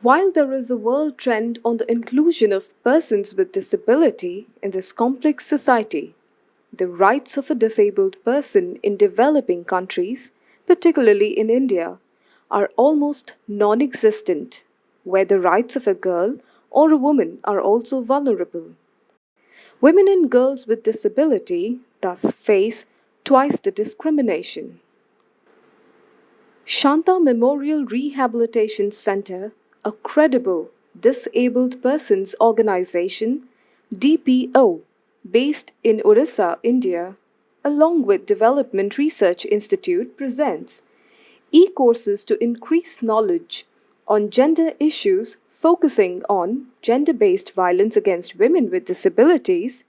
While there is a world trend on the inclusion of persons with disability in this complex society, the rights of a disabled person in developing countries, particularly in India, are almost non existent, where the rights of a girl or a woman are also vulnerable. Women and girls with disability thus face twice the discrimination. Shanta Memorial Rehabilitation Center, a credible disabled persons organization, DPO, based in Orissa, India, along with Development Research Institute, presents e-courses to increase knowledge on gender issues focusing on gender-based violence against women with disabilities,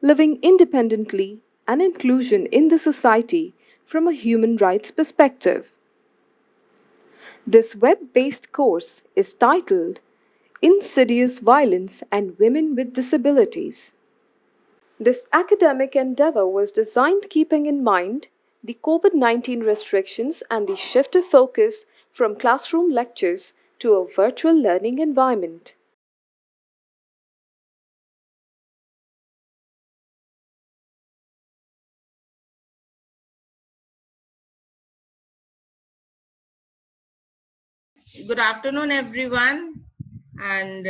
living independently and inclusion in the society from a human rights perspective. This web based course is titled Insidious Violence and Women with Disabilities. This academic endeavor was designed keeping in mind the COVID 19 restrictions and the shift of focus from classroom lectures to a virtual learning environment. Good afternoon, everyone. And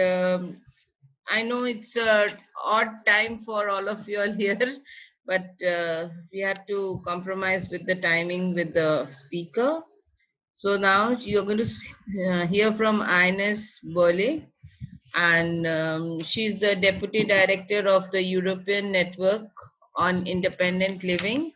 I know it's a odd time for all of you all here, but we had to compromise with the timing with the speaker. So now you're going to hear from Ines Bulic, and she's the Deputy Director of the European Network on Independent Living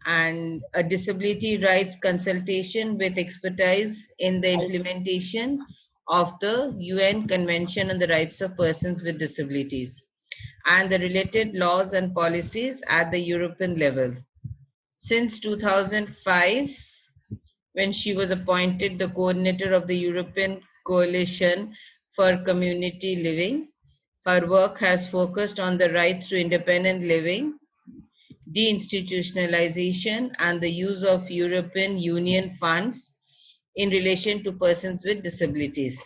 and a disability rights consultation with expertise in the implementation of the UN Convention on the Rights of Persons with Disabilities and the related laws and policies at the European level. Since 2005, when she was appointed the coordinator of the European Coalition for Community Living, her work has focused on the rights to independent living, deinstitutionalization, and the use of European Union funds in relation to persons with disabilities.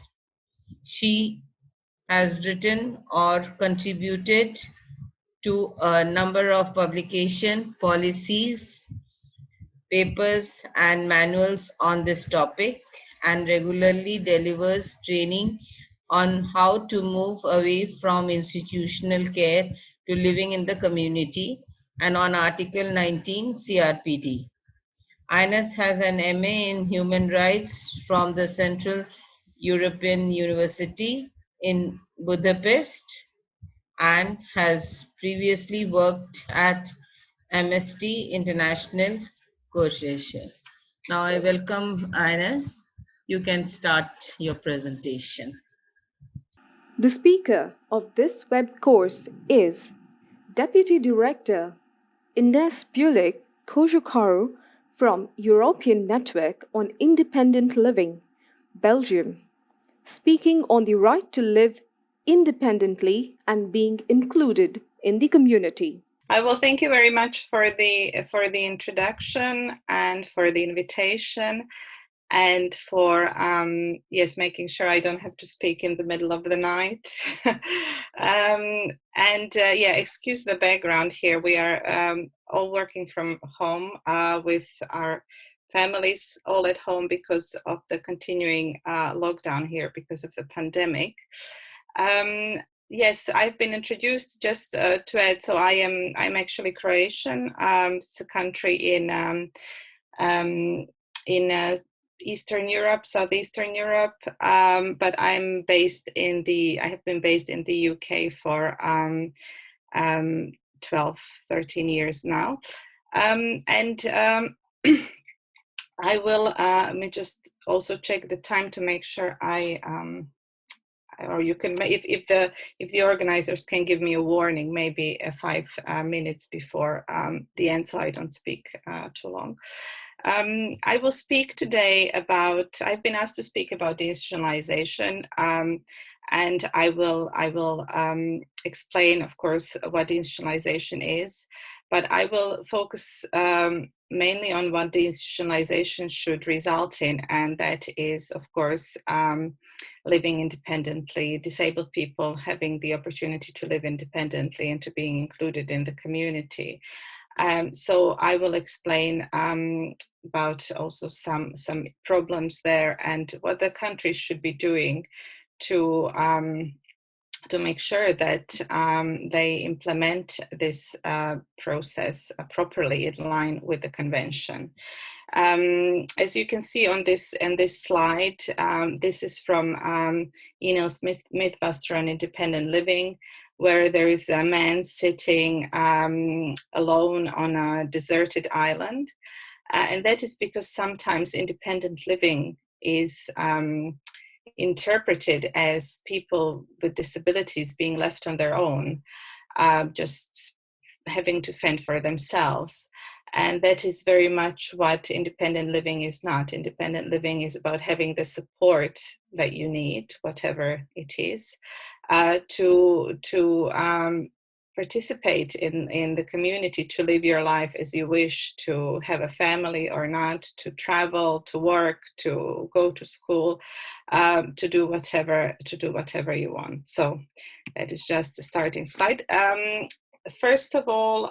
She has written or contributed to a number of publication policies, papers, and manuals on this topic and regularly delivers training on how to move away from institutional care to living in the community and on Article 19 CRPD. Ines has an MA in Human Rights from the Central European University in Budapest and has previously worked at Amnesty International Coalition. Now I welcome Ines. You can start your presentation. The speaker of this web course is Deputy Director Ines Bulic Cojocariu from European Network on Independent Living, Belgium, speaking on the right to live independently and being included in the community. Well, thank you very much for the introduction and for the invitation, and for making sure I don't have to speak in the middle of the night. Excuse the background here. We are all working from home with our families all at home because of the continuing lockdown here because of the pandemic. Yes, I've been introduced just to add. So I'm actually Croatian. It's a country in Eastern Europe, Southeastern Europe. But I have been based in the UK for 12, 13 years now. I will let me just also check the time to make sure or you can, if the organizers can give me a warning, maybe 5 minutes before the end, so I don't speak too long. I will speak today about, I've been asked to speak about deinstitutionalization, and I will explain, of course, what deinstitutionalization is, but I will focus mainly on what deinstitutionalization should result in, and that is, of course, living independently, disabled people having the opportunity to live independently and to being included in the community. So I will explain about also some problems there and what the countries should be doing to make sure that they implement this process properly in line with the convention. As you can see on this slide, this is from Ines' Mythbuster on Independent Living, where there is a man sitting alone on a deserted island. And that is because sometimes independent living is interpreted as people with disabilities being left on their own, just having to fend for themselves. And that is very much what independent living is not. Independent living is about having the support that you need, whatever it is, to participate in the community, to live your life as you wish, to have a family or not, to travel, to work, to go to school, to do whatever you want. So that is just the starting slide. First of all,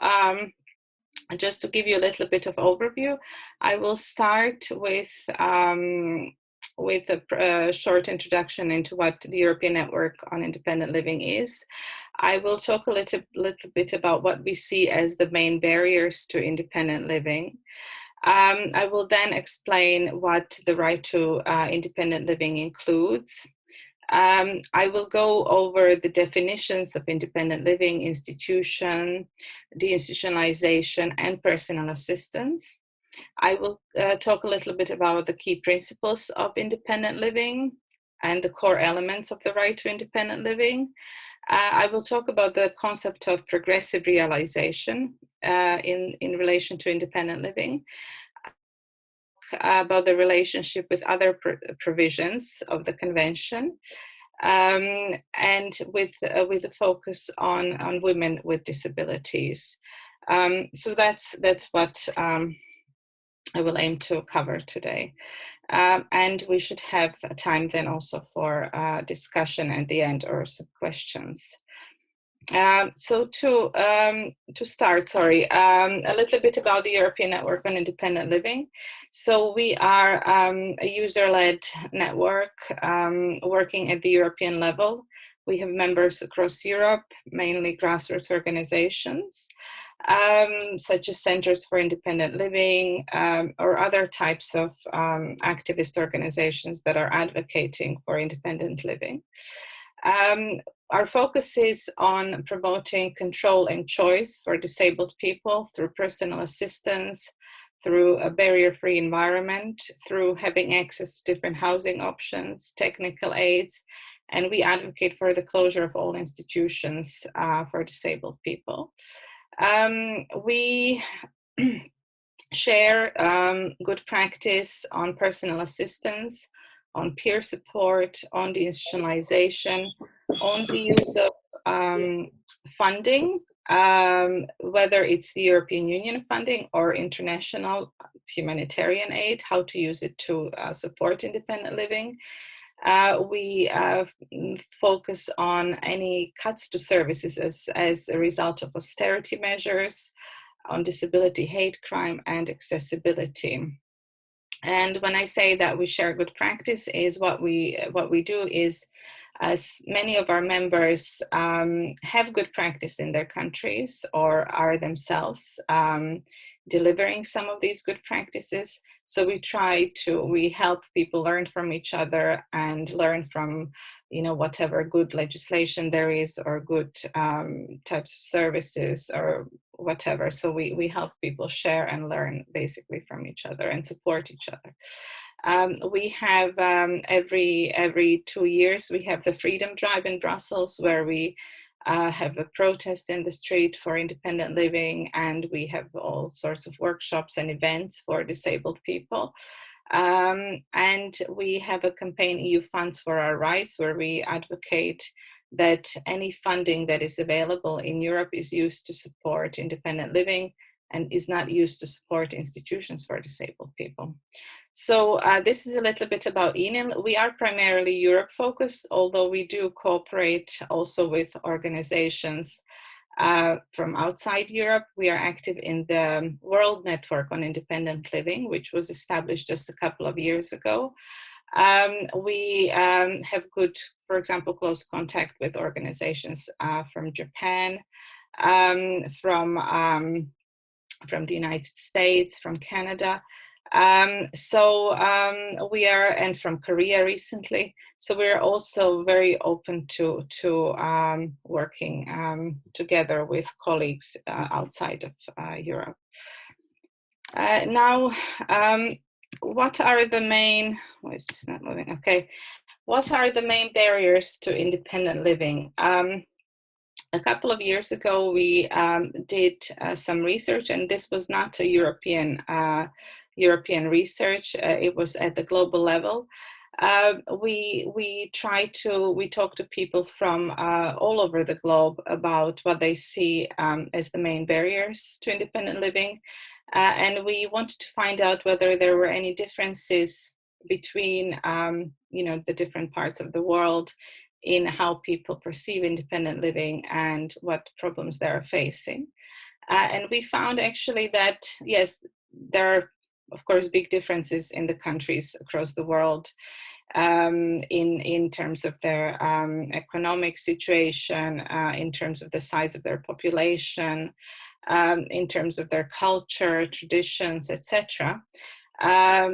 just to give you a little bit of overview, I will start with a short introduction into what the European Network on Independent Living is. I will talk a little bit about what we see as the main barriers to independent living. I will then explain what the right to independent living includes. I will go over the definitions of independent living, institution, deinstitutionalization, and personal assistance. I will talk a little bit about the key principles of independent living and the core elements of the right to independent living. I will talk about the concept of progressive realization in relation to independent living, about the relationship with other provisions of the convention, and with a focus on women with disabilities. So that's what I will aim to cover today. And we should have time then also for discussion at the end or some questions. So to start, a little bit about the European Network on Independent Living. So we are a user-led network working at the European level. We have members across Europe, mainly grassroots organizations, such as Centers for Independent Living or other types of activist organizations that are advocating for independent living. Our focus is on promoting control and choice for disabled people through personal assistance, through a barrier-free environment, through having access to different housing options, technical aids, and we advocate for the closure of all institutions for disabled people. We share good practice on personal assistance, on peer support, on deinstitutionalization, on the use of funding, whether it's the European Union funding or international humanitarian aid, how to use it to support independent living. We focus on any cuts to services as a result of austerity measures, on disability, hate crime, and accessibility. And when I say that we share good practice, is what we do is, as many of our members have good practice in their countries or are themselves delivering some of these good practices. So we help people learn from each other and learn from, whatever good legislation there is or good types of services or whatever. So we help people share and learn basically from each other and support each other. We have every 2 years, we have the Freedom Drive in Brussels, where we have a protest in the street for independent living, and we have all sorts of workshops and events for disabled people. And we have a campaign, EU Funds for Our Rights, where we advocate that any funding that is available in Europe is used to support independent living and is not used to support institutions for disabled people. So this is a little bit about Ines. We are primarily Europe focused, although we do cooperate also with organizations from outside Europe. We are active in the World Network on Independent Living, which was established just a couple of years ago. We have good, for example, close contact with organizations from Japan, from the United States, from Canada. We are, and from Korea recently. So we're also very open to working together with colleagues outside of Europe. Now, what are the main, why is this not moving? Okay. What are the main barriers to independent living? A couple of years ago, we did some research, and this was not a European research. It was at the global level. We talked to people from all over the globe about what they see as the main barriers to independent living, and we wanted to find out whether there were any differences between the different parts of the world in how people perceive independent living and what problems they're facing. And we found actually that, yes, there are, of course, big differences in the countries across the world in terms of their economic situation, in terms of the size of their population, in terms of their culture, traditions, etc.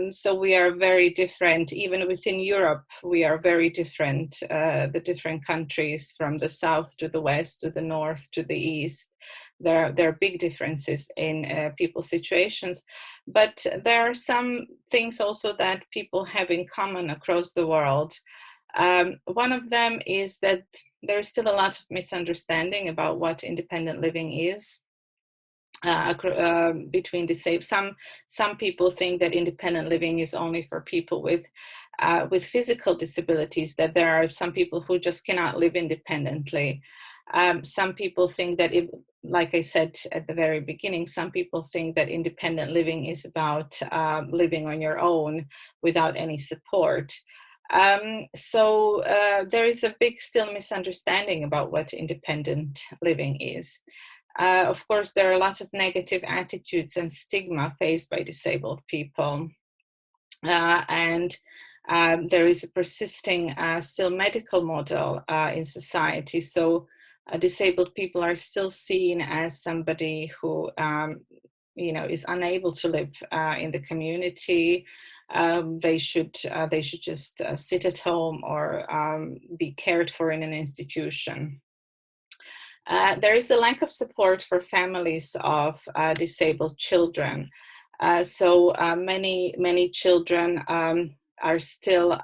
So we are very different. Even within Europe, we are very different, the different countries from the south to the west, to the north, to the east. There are big differences in people's situations, but there are some things also that people have in common across the world. One of them is that there's still a lot of misunderstanding about what independent living is. Between disabled, some people think that independent living is only for people with physical disabilities. That there are some people who just cannot live independently. Some people think that, like I said at the very beginning, some people think that independent living is about living on your own without any support. So there is a big still misunderstanding about what independent living is. Of course, there are a lot of negative attitudes and stigma faced by disabled people. And there is a persisting still medical model in society. So disabled people are still seen as somebody who is unable to live in the community. They should just sit at home or be cared for in an institution. There is a lack of support for families of disabled children. So many children are still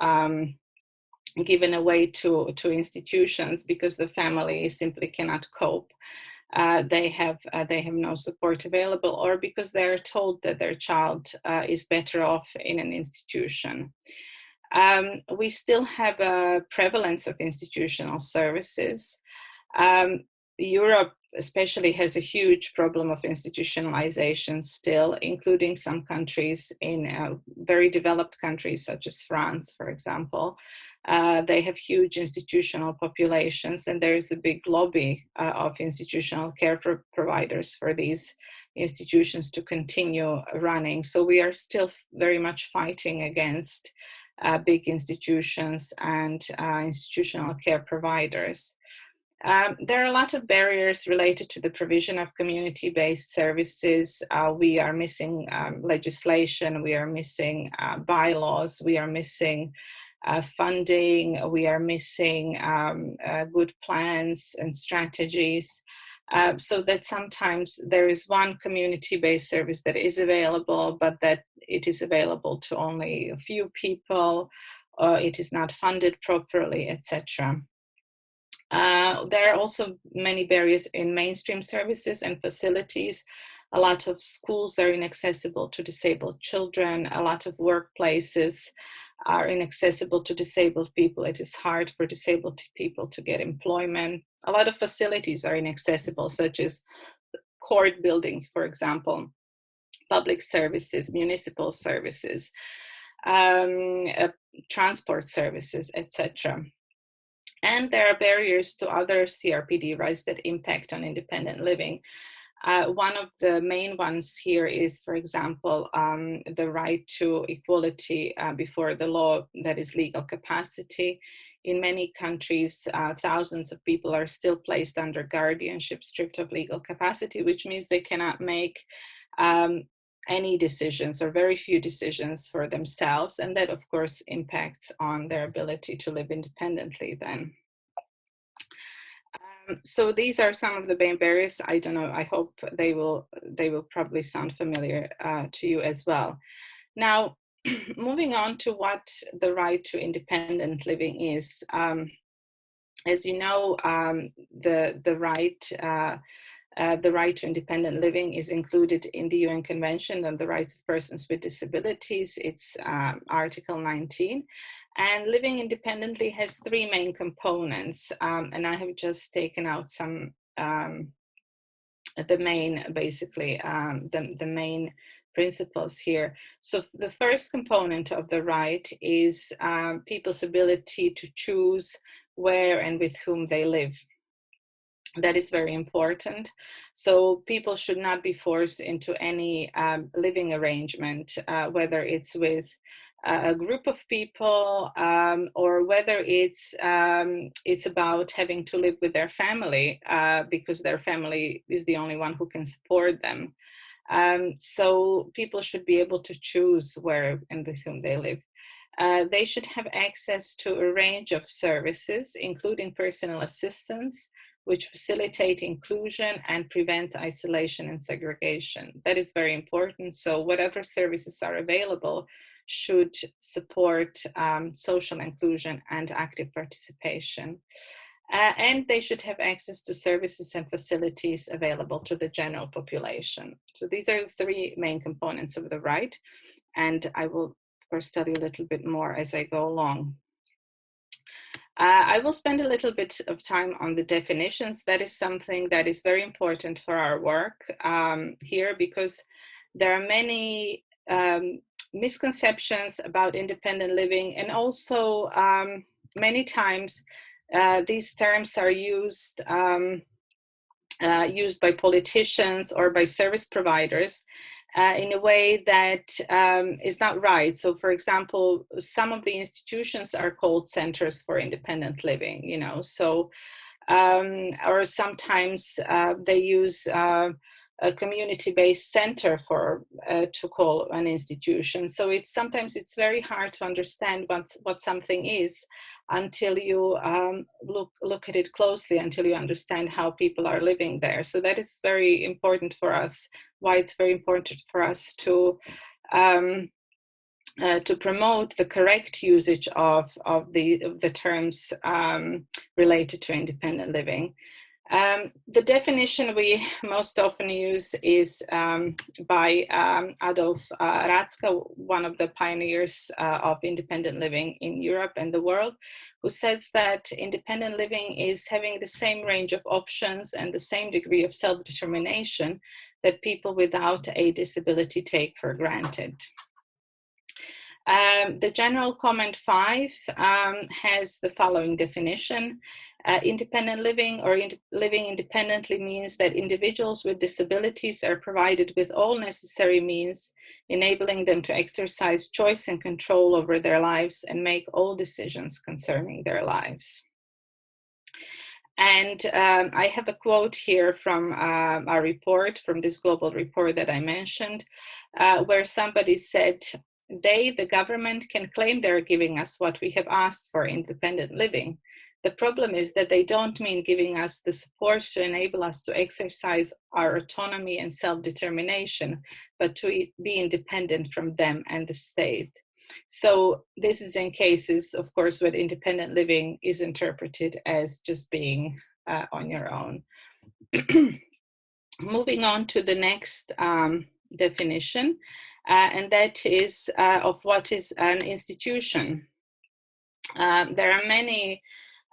given away to institutions because the family simply cannot cope. They have no support available, or because they're told that their child is better off in an institution. We still have a prevalence of institutional services. Europe especially has a huge problem of institutionalization still, including some countries in very developed countries such as France, for example. They have huge institutional populations, and there is a big lobby of institutional care providers for these institutions to continue running. So we are still very much fighting against big institutions and institutional care providers. There are a lot of barriers related to the provision of community-based services. We are missing legislation, we are missing bylaws, we are missing funding, we are missing good plans and strategies. So that sometimes there is one community-based service that is available, but that it is available to only a few people, it is not funded properly, etc. There are also many barriers in mainstream services and facilities. A lot of schools are inaccessible to disabled children. A lot of workplaces are inaccessible to disabled people. It is hard for disabled people to get employment. A lot of facilities are inaccessible, such as court buildings, for example, public services, municipal services, transport services, etc. And there are barriers to other CRPD rights that impact on independent living. One of the main ones here is, for example, the right to equality before the law, that is legal capacity. In many countries, thousands of people are still placed under guardianship stripped of legal capacity, which means they cannot make any decisions or very few decisions for themselves. And that, of course, impacts on their ability to live independently then. So these are some of the main barriers. I don't know, I hope they will probably sound familiar to you as well. Now, moving on to what the right to independent living is. As you know, the right to independent living is included in the UN Convention on the Rights of Persons with Disabilities. It's Article 19. And living independently has three main components. And I have just taken out some, the main, basically, the main principles here. So the first component of the right is people's ability to choose where and with whom they live. That is very important. So people should not be forced into any living arrangement, whether it's with a group of people or whether it's about having to live with their family because their family is the only one who can support them. So people should be able to choose where and with whom they live. They should have access to a range of services, including personal assistance, which facilitate inclusion and prevent isolation and segregation. That is very important. So whatever services are available should support social inclusion and active participation. And they should have access to services and facilities available to the general population. So these are the three main components of the right. And I will, of course, tell you a little bit more as I go along. I will spend a little bit of time on the definitions. That is something that is very important for our work here because there are many misconceptions about independent living, and also many times these terms are used by politicians or by service providers in a way that is not right. So, for example, some of the institutions are called centers for independent living, you know, so, or sometimes they use a community-based center for to call an institution. So sometimes it's very hard to understand what something is until you look at it closely, until you understand how people are living there. So that is very important for us. Why it's very important for us to promote the correct usage of the terms related to independent living. The definition we most often use is by Adolf Ratzka, one of the pioneers of independent living in Europe and the world, who says that independent living is having the same range of options and the same degree of self-determination that people without a disability take for granted. The General Comment 5 has the following definition. Independent living or living independently means that individuals with disabilities are provided with all necessary means, enabling them to exercise choice and control over their lives and make all decisions concerning their lives. And I have a quote here from our report, from this global report that I mentioned, where somebody said, "They, the government, can claim they're giving us what we have asked for, independent living. The problem is that they don't mean giving us the support to enable us to exercise our autonomy and self-determination, but to be independent from them and the state. So this is in cases, of course, where independent living is interpreted as just being on your own. Moving on to the next definition, and that is of what is an institution. There are many,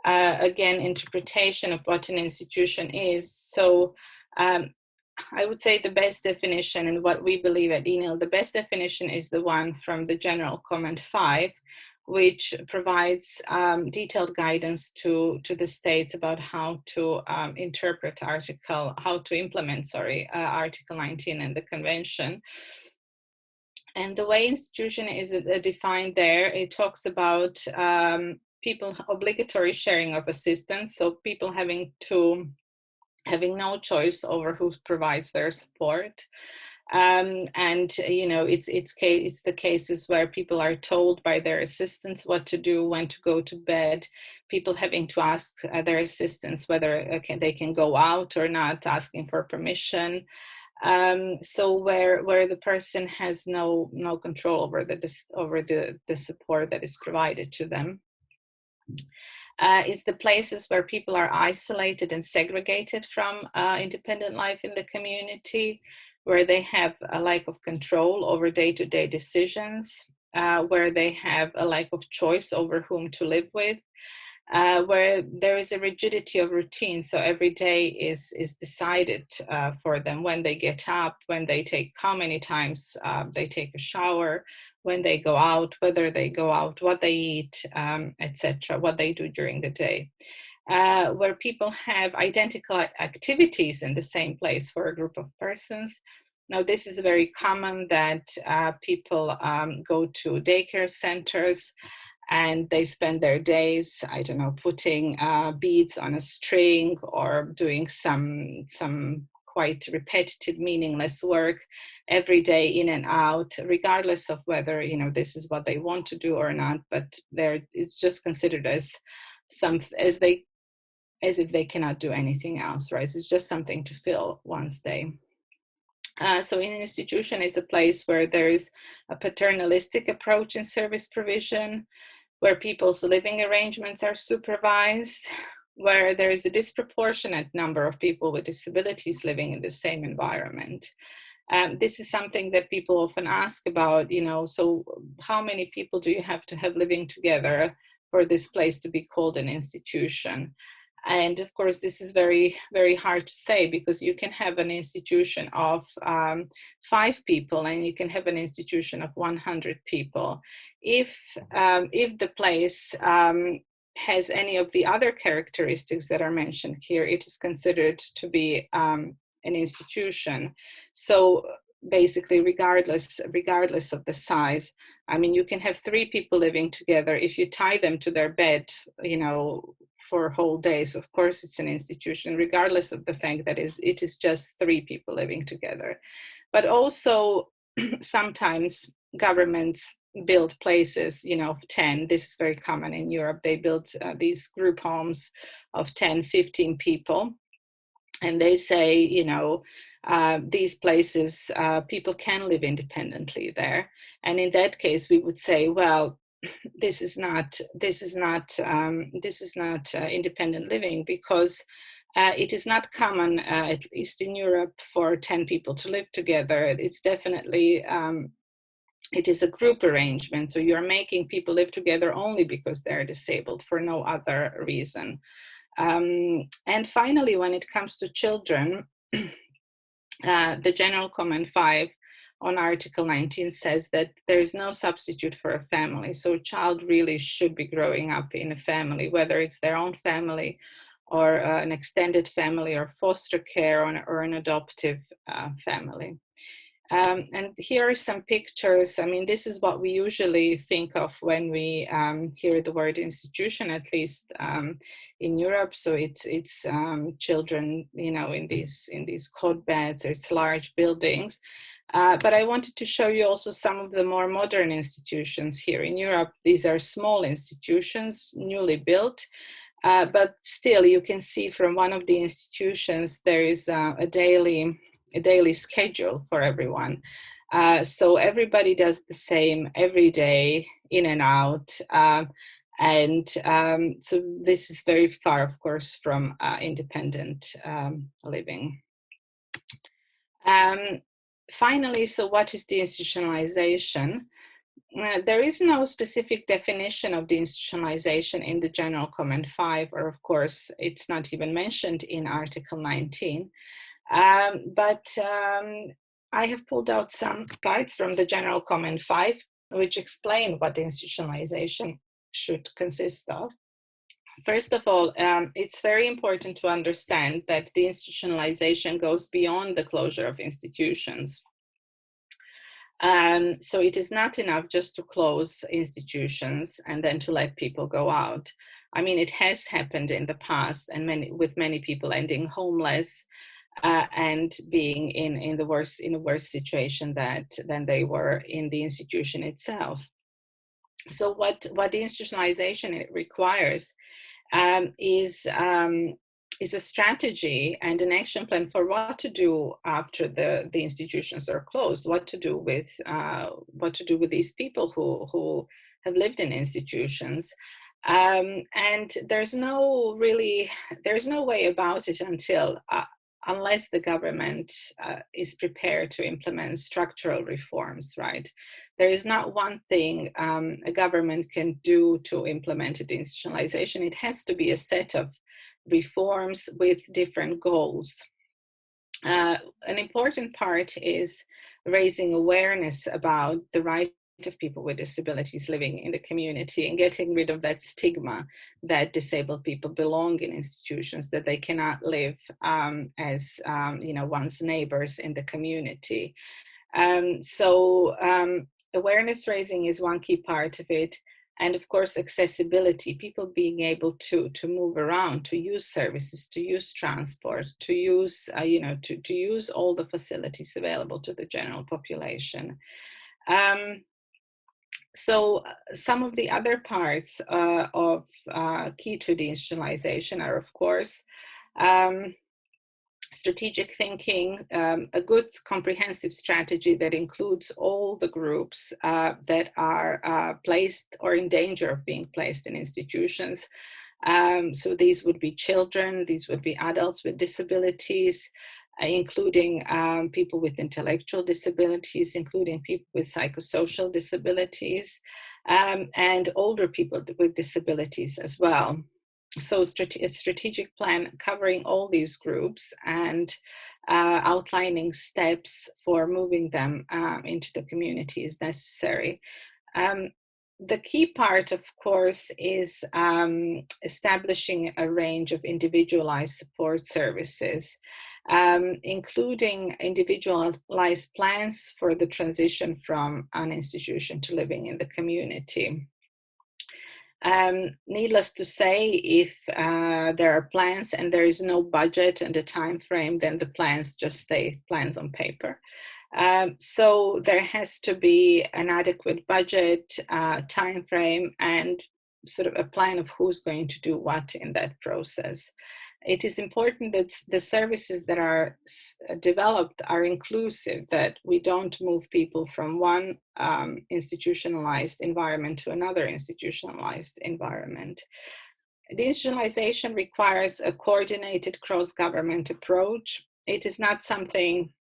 again, interpretation of what an institution is. So I would say the best definition, and what we believe at Ines, the best definition is the one from the General Comment 5, which provides detailed guidance to the states about how to interpret how to implement, Article 19 and the Convention. And the way institution is defined there, it talks about people obligatory sharing of assistance, so people having no choice over who provides their support. And you know, it's the cases where people are told by their assistants what to do, when to go to bed, people having to ask their assistants whether they can go out or not, asking for permission. So where the person has no control over the support that is provided to them. It's the places where people are isolated and segregated from independent life in the community, where they have a lack of control over day-to-day decisions, where they have a lack of choice over whom to live with, where there is a rigidity of routine. So every day is decided for them, when they get up, how many times they take a shower, when they go out, whether they go out, what they eat, etc., what they do during the day. Where people have identical activities in the same place for a group of persons. Now, this is very common that people go to daycare centers and they spend their days, I don't know, putting beads on a string or doing some quite repetitive, meaningless work every day, in and out, regardless of whether, you know, this is what they want to do or not. But it's just considered as if they cannot do anything else, right? It's just something to fill one's day. So an institution is a place where there is a paternalistic approach in service provision, where people's living arrangements are supervised, where there is a disproportionate number of people with disabilities living in the same environment. This is something that people often ask about, you know, so how many people do you have to have living together for this place to be called an institution? And of course, this is very, very hard to say, because you can have an institution of 5 people and you can have an institution of 100 people. If the place has any of the other characteristics that are mentioned here, it is considered to be an institution. So basically, regardless of the size, I mean, you can have 3 people living together. If you tie them to their bed, you know, for whole days, of course it's an institution, regardless of the fact that it is just 3 people living together. But also sometimes governments build places, you know, of 10. This is very common in Europe. They build these group homes of 10, 15 people. And they say, you know, these places, people can live independently there. And in that case, we would say, well, this is not independent living, because it is not common, at least in Europe, for 10 people to live together. It's definitely it is a group arrangement. So you're making people live together only because they're disabled, for no other reason. And finally, when it comes to children, the General Comment 5 on Article 19 says that there is no substitute for a family. So a child really should be growing up in a family, whether it's their own family or an extended family or foster care or an adoptive family. And here are some pictures. I mean, this is what we usually think of when we hear the word institution, at least in Europe. So it's children, you know, in these cot beds. It's large buildings. But I wanted to show you also some of the more modern institutions here in Europe. These are small institutions, newly built. But still, you can see from one of the institutions there is a daily schedule for everyone. So everybody does the same every day, in and out. So this is very far, of course, from independent living. Finally, so what is deinstitutionalization? There is no specific definition of deinstitutionalization in the General Comment 5, or of course, it's not even mentioned in Article 19. But I have pulled out some parts from the General Comment 5, which explain what institutionalization should consist of. First of all, it's very important to understand that the institutionalization goes beyond the closure of institutions. So it is not enough just to close institutions and then to let people go out. I mean, it has happened in the past, and with many people ending homeless and being in a worse situation than they were in the institution itself. So what the institutionalization requires is a strategy and an action plan for what to do after the institutions are closed, what to do with these people who have lived in institutions. And there's no way about it unless the government is prepared to implement structural reforms, right? There is not one thing a government can do to implement the institutionalization. It has to be a set of reforms with different goals. An important part is raising awareness about the right of people with disabilities living in the community and getting rid of that stigma that disabled people belong in institutions, that they cannot live as one's neighbors in the community. Awareness raising is one key part of it. And of course, accessibility, people being able to move around, to use services, to use transport, to use, to use all the facilities available to the general population. Some of the other parts of key to deinstitutionalization are, of course, strategic thinking, a good comprehensive strategy that includes all the groups that are placed or in danger of being placed in institutions. So these would be children, these would be adults with disabilities, including people with intellectual disabilities, including people with psychosocial disabilities, and older people with disabilities as well. So a strategic plan covering all these groups and outlining steps for moving them into the community is necessary. The key part, of course, is establishing a range of individualized support services, including individualized plans for the transition from an institution to living in the community. Needless to say, if there are plans and there is no budget and a time frame, then the plans just stay plans on paper. So there has to be an adequate budget, time frame, and sort of a plan of who's going to do what in that process. It is important that the services that are developed are inclusive, that we don't move people from one institutionalized environment to another institutionalized environment. The institutionalization requires a coordinated cross-government approach. It is not something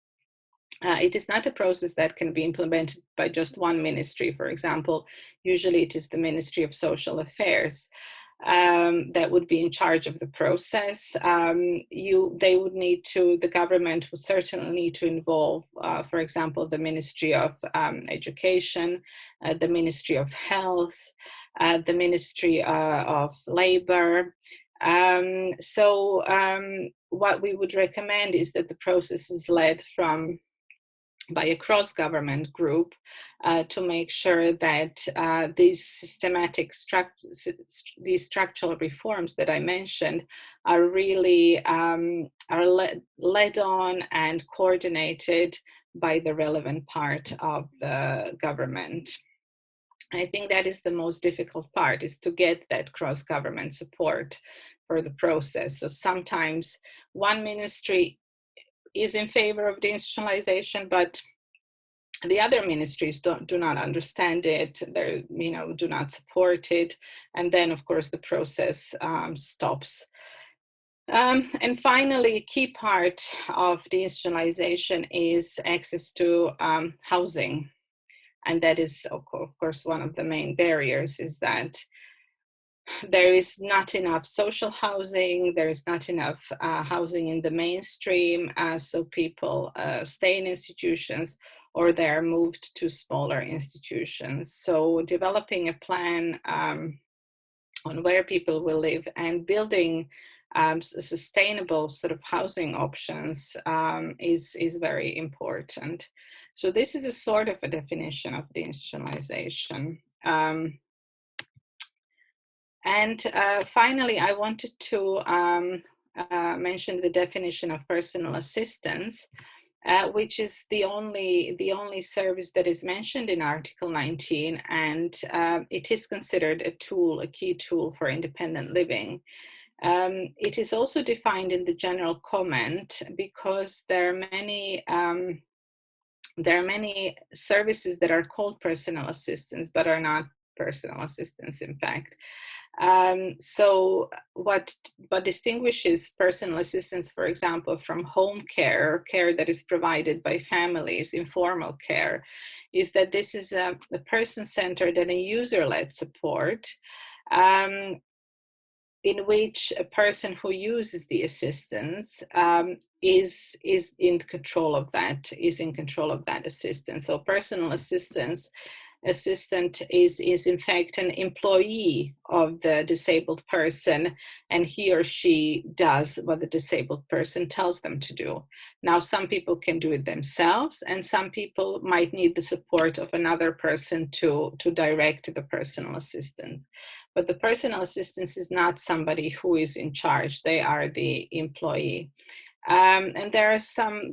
it is not a process that can be implemented by just one ministry. For example, usually it is the Ministry of Social Affairs that would be in charge of the process. The government would certainly need to involve, for example, the Ministry of Education, the Ministry of Health, the Ministry of Labor. What we would recommend is that the process is led by a cross-government group to make sure that these structural reforms that I mentioned are really led on and coordinated by the relevant part of the government. I think that is the most difficult part, is to get that cross-government support for the process. So sometimes one ministry is in favor of deinstitutionalization, but the other ministries do not understand it, they do not support it, and then of course the process stops. And finally, a key part of the institutionalization is access to housing, and that is of course one of the main barriers, is that there is not enough social housing, there is not enough housing in the mainstream, so people stay in institutions or they're moved to smaller institutions. So developing a plan on where people will live and building sustainable sort of housing options is very important. So this is a sort of a definition of the institutionalization. And finally, I wanted to mention the definition of personal assistance, which is the only service that is mentioned in Article 19, and it is considered a key tool for independent living. It is also defined in the general comment because there are many services that are called personal assistance but are not personal assistance in fact. So what distinguishes personal assistance, for example, from home care, or care that is provided by families, informal care, is that this is a person-centered and a user-led support, in which a person who uses the assistance is in control of that assistance. So personal assistant is in fact an employee of the disabled person, and he or she does what the disabled person tells them to do. Now, some people can do it themselves, and some people might need the support of another person to direct the personal assistant. But the personal assistant is not somebody who is in charge, they are the employee. And there are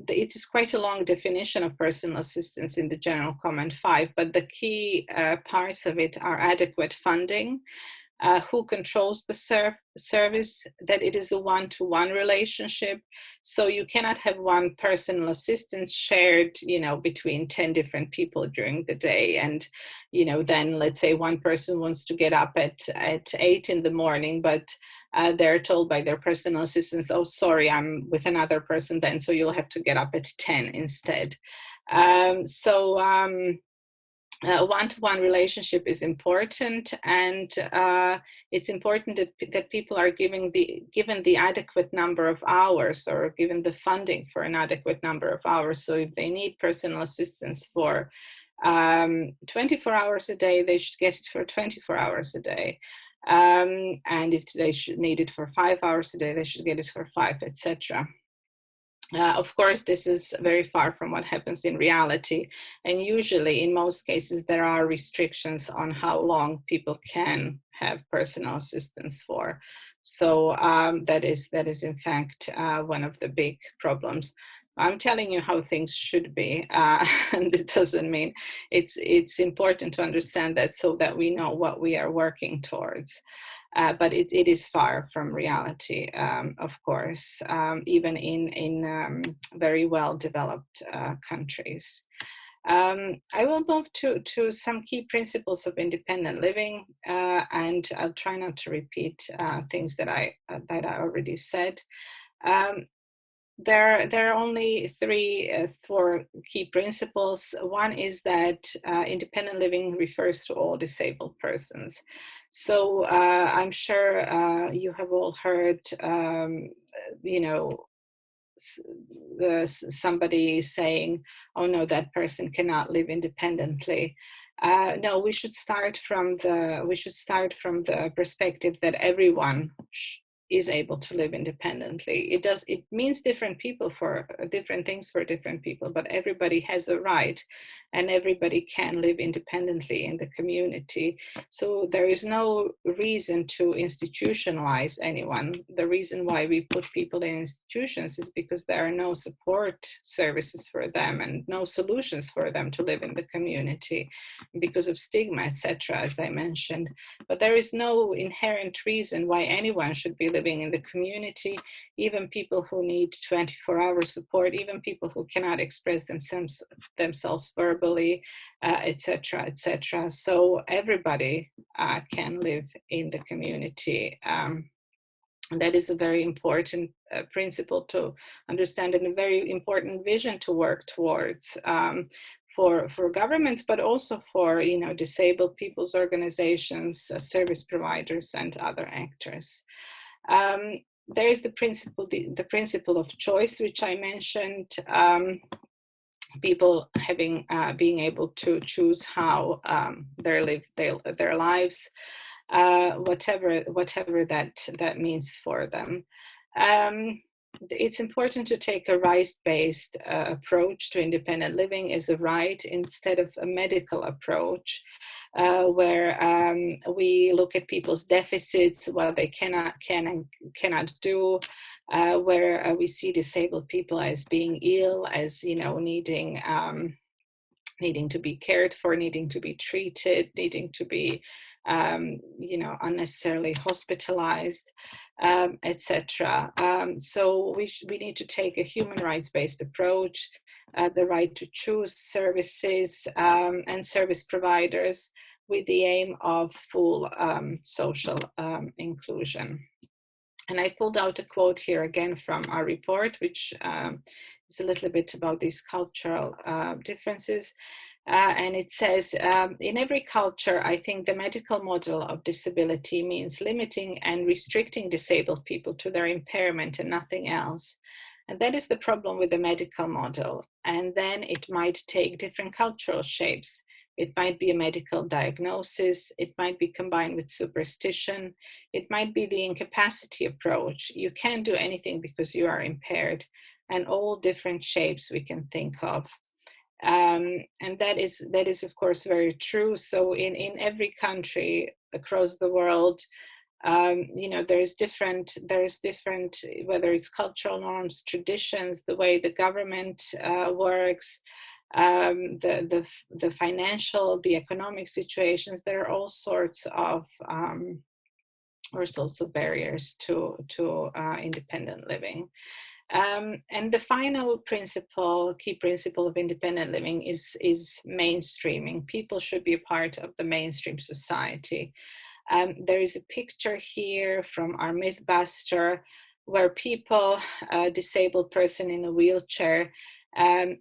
it is quite a long definition of personal assistance in the General Comment 5, but the key parts of it are adequate funding, who controls the service, that it is a one-to-one relationship. So you cannot have one personal assistant shared, between 10 different people during the day. And, then let's say one person wants to get up at 8 in the morning, but they're told by their personal assistants, oh, sorry, I'm with another person then, so you'll have to get up at 10 instead. One-to-one relationship is important, and it's important that people are given the adequate number of hours, or given the funding for an adequate number of hours. So if they need personal assistance for 24 hours a day, they should get it for 24 hours a day. And if they should need it for 5 hours a day, they should get it for 5, etc. Of course, this is very far from what happens in reality. And usually, in most cases, there are restrictions on how long people can have personal assistance for. So that is in fact one of the big problems. I'm telling you how things should be, and it doesn't mean it's important to understand that, so that we know what we are working towards. But it is far from reality, of course, even in very well-developed countries. I will move to some key principles of independent living, and I'll try not to repeat things that I already said. There are only four key principles. One is that independent living refers to all disabled persons. So I'm sure you have all heard, somebody saying, "Oh no, that person cannot live independently." No, we should start from the perspective that everyone is able to live independently. It means different things for different people, but everybody has a right, and everybody can live independently in the community. So there is no reason to institutionalize anyone. The reason why we put people in institutions is because there are no support services for them and no solutions for them to live in the community because of stigma, etc., as I mentioned. But there is no inherent reason why anyone should be living in the community, even people who need 24-hour support, even people who cannot express themselves verbally. verbally, etc., etc. So everybody can live in the community. And that is a very important principle to understand, and a very important vision to work towards, for governments, but also for disabled people's organizations, service providers, and other actors. There is the principle of choice, which I mentioned. People being able to choose how their lives, whatever that means for them. It's important to take a rights-based approach to independent living as a right instead of a medical approach, where we look at people's deficits, what they cannot do, where we see disabled people as being ill, as needing to be cared for, needing to be treated, needing to be unnecessarily hospitalized, etc. So we need to take a human rights-based approach, the right to choose services and service providers with the aim of full social inclusion. And I pulled out a quote here again from our report, which is a little bit about these cultural differences. And it says, in every culture, I think the medical model of disability means limiting and restricting disabled people to their impairment and nothing else. And that is the problem with the medical model. And then it might take different cultural shapes. It might be a medical diagnosis. It might be combined with superstition. It might be the incapacity approach. You can't do anything because you are impaired, and all different shapes we can think of. And that is of course very true. So in every country across the world, there's different, whether it's cultural norms, traditions, the way the government works, the financial, the economic situations. There are all sorts of barriers to independent living. And the final key principle of independent living is mainstreaming. People should be a part of the mainstream society. There is a picture here from our Mythbuster where a disabled person in a wheelchair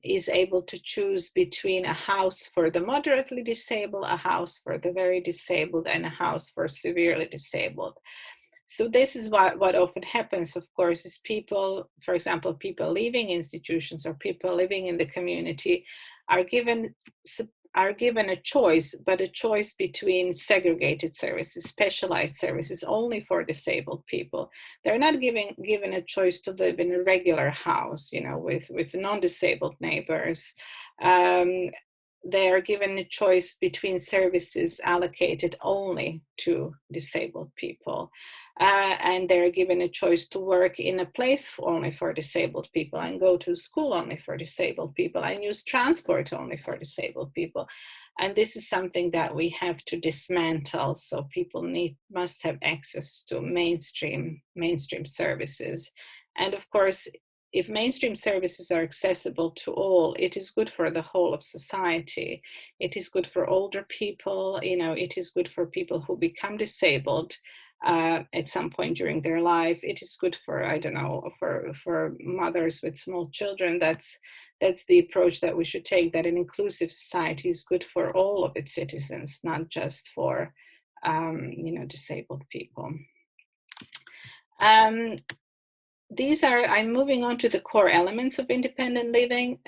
is able to choose between a house for the moderately disabled, a house for the very disabled, and a house for severely disabled. So this is what often happens, of course, is people, for example, people leaving institutions or people living in the community are given a choice, but a choice between segregated services, specialized services only for disabled people. They're not given a choice to live in a regular house, with non-disabled neighbors. They are given a choice between services allocated only to disabled people. And they're given a choice to work in a place only for disabled people, and go to school only for disabled people, and use transport only for disabled people. And this is something that we have to dismantle. So people must have access to mainstream services. And of course, if mainstream services are accessible to all, it is good for the whole of society. It is good for older people, it is good for people who become disabled at some point during their life. It is good for, for mothers with small children. That's the approach that we should take, that an inclusive society is good for all of its citizens, not just for, disabled people. I'm moving on to the core elements of independent living.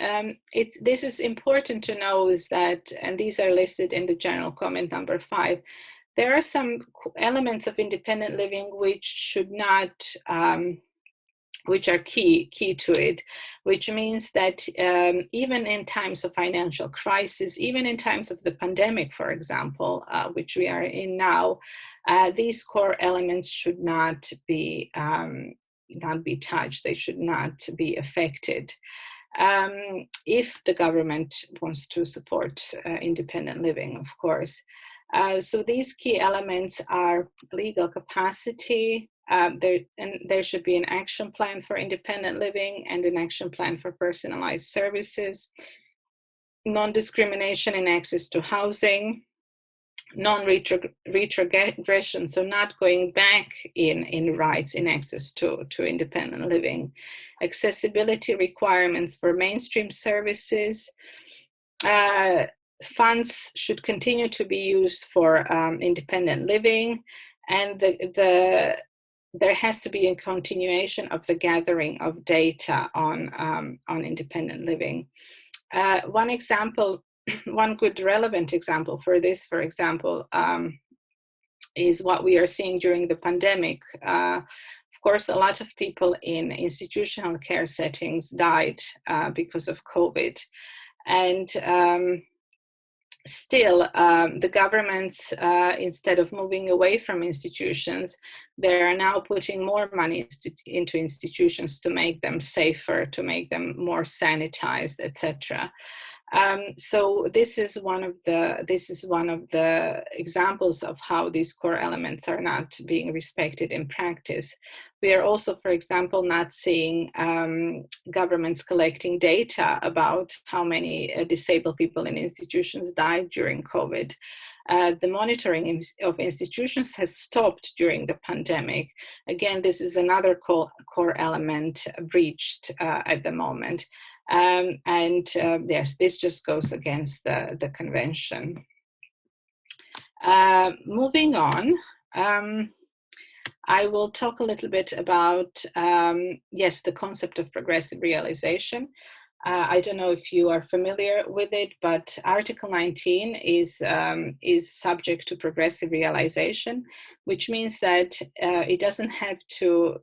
This is important to know is that, and these are listed in the general comment number 5, there are some elements of independent living which are key to it, which means that even in times of financial crisis, even in times of the pandemic, for example, which we are in now, these core elements should not be touched. They should not be affected. If the government wants to support independent living, of course. So these key elements are legal capacity. There should be an action plan for independent living and an action plan for personalized services. non-discrimination in access to housing, non-retrogression, so not going back in rights in access to independent living, accessibility requirements for mainstream services. Funds should continue to be used for independent living, and there has to be a continuation of the gathering of data on independent living. One example, one good relevant example for this, for example, is what we are seeing during the pandemic. Of course, a lot of people in institutional care settings died because of COVID. And still, the governments, instead of moving away from institutions, they are now putting more money into institutions to make them safer, to make them more sanitized, etc. So this is one of the examples of how these core elements are not being respected in practice. We are also, for example, not seeing governments collecting data about how many disabled people in institutions died during COVID. The monitoring of institutions has stopped during the pandemic. Again, this is another core element breached at the moment. Yes, this just goes against the convention. Moving on, I will talk a little bit about, yes, the concept of progressive realization. I don't know if you are familiar with it, but Article 19 is subject to progressive realization, which means that it doesn't have to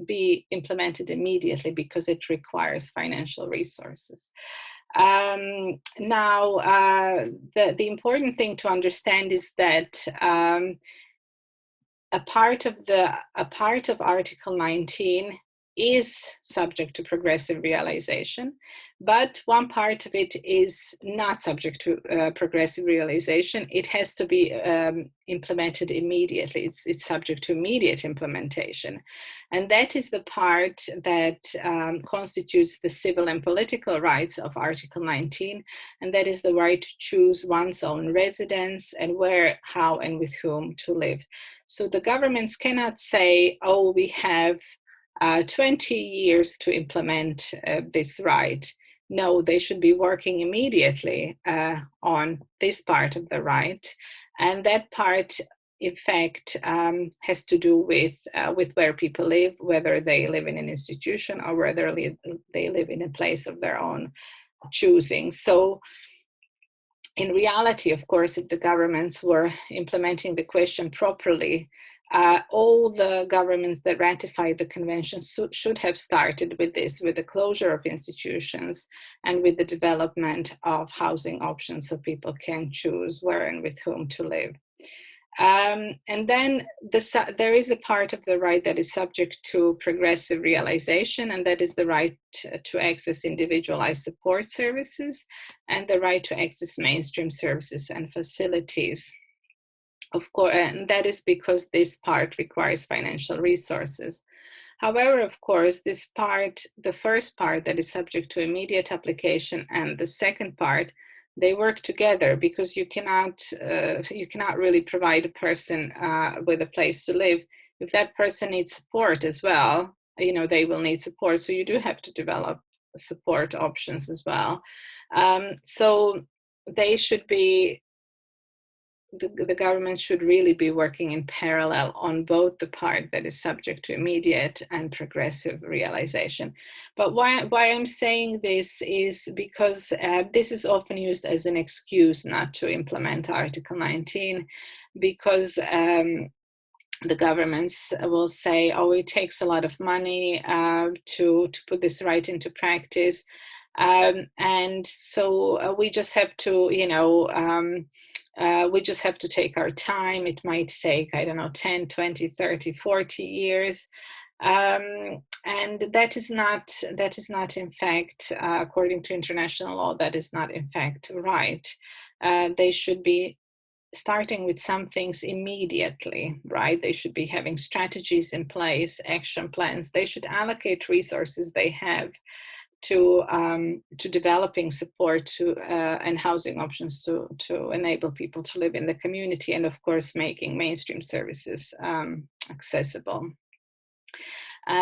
be implemented immediately because it requires financial resources. Now, the important thing to understand is that a part of Article 19 is subject to progressive realization, but one part of it is not subject to progressive realization. It has to be implemented immediately. It's subject to immediate implementation. And that is the part that constitutes the civil and political rights of Article 19, and that is the right to choose one's own residence and where, how, and with whom to live. So the governments cannot say, oh, we have 20 years to implement this right. No, they should be working immediately on this part of the right. And that part, in fact, has to do with where people live, whether they live in an institution or whether they live in a place of their own choosing. So in reality, of course, if the governments were implementing the question properly, all the governments that ratified the convention should have started with this, with the closure of institutions and with the development of housing options so people can choose where and with whom to live. And then there is a part of the right that is subject to progressive realization, and that is the right to access individualized support services and the right to access mainstream services and facilities. Of course, and that is because this part requires financial resources. However, of course, this part, the first part that is subject to immediate application and the second part, they work together because you cannot really provide a person with a place to live. If that person needs support as well, they will need support. So you do have to develop support options as well. So they should be, the government should really be working in parallel on both the part that is subject to immediate and progressive realization. But why I'm saying this is because this is often used as an excuse not to implement Article 19, because the governments will say, oh, it takes a lot of money to put this right into practice. And so we just have to, we just have to take our time. It might take, 10, 20, 30, 40 years. And that is not in fact, according to international law, that is not in fact right. They should be starting with some things immediately, right? They should be having strategies in place, action plans. They should allocate resources they have to developing support to and housing options to enable people to live in the community, and of course making mainstream services accessible.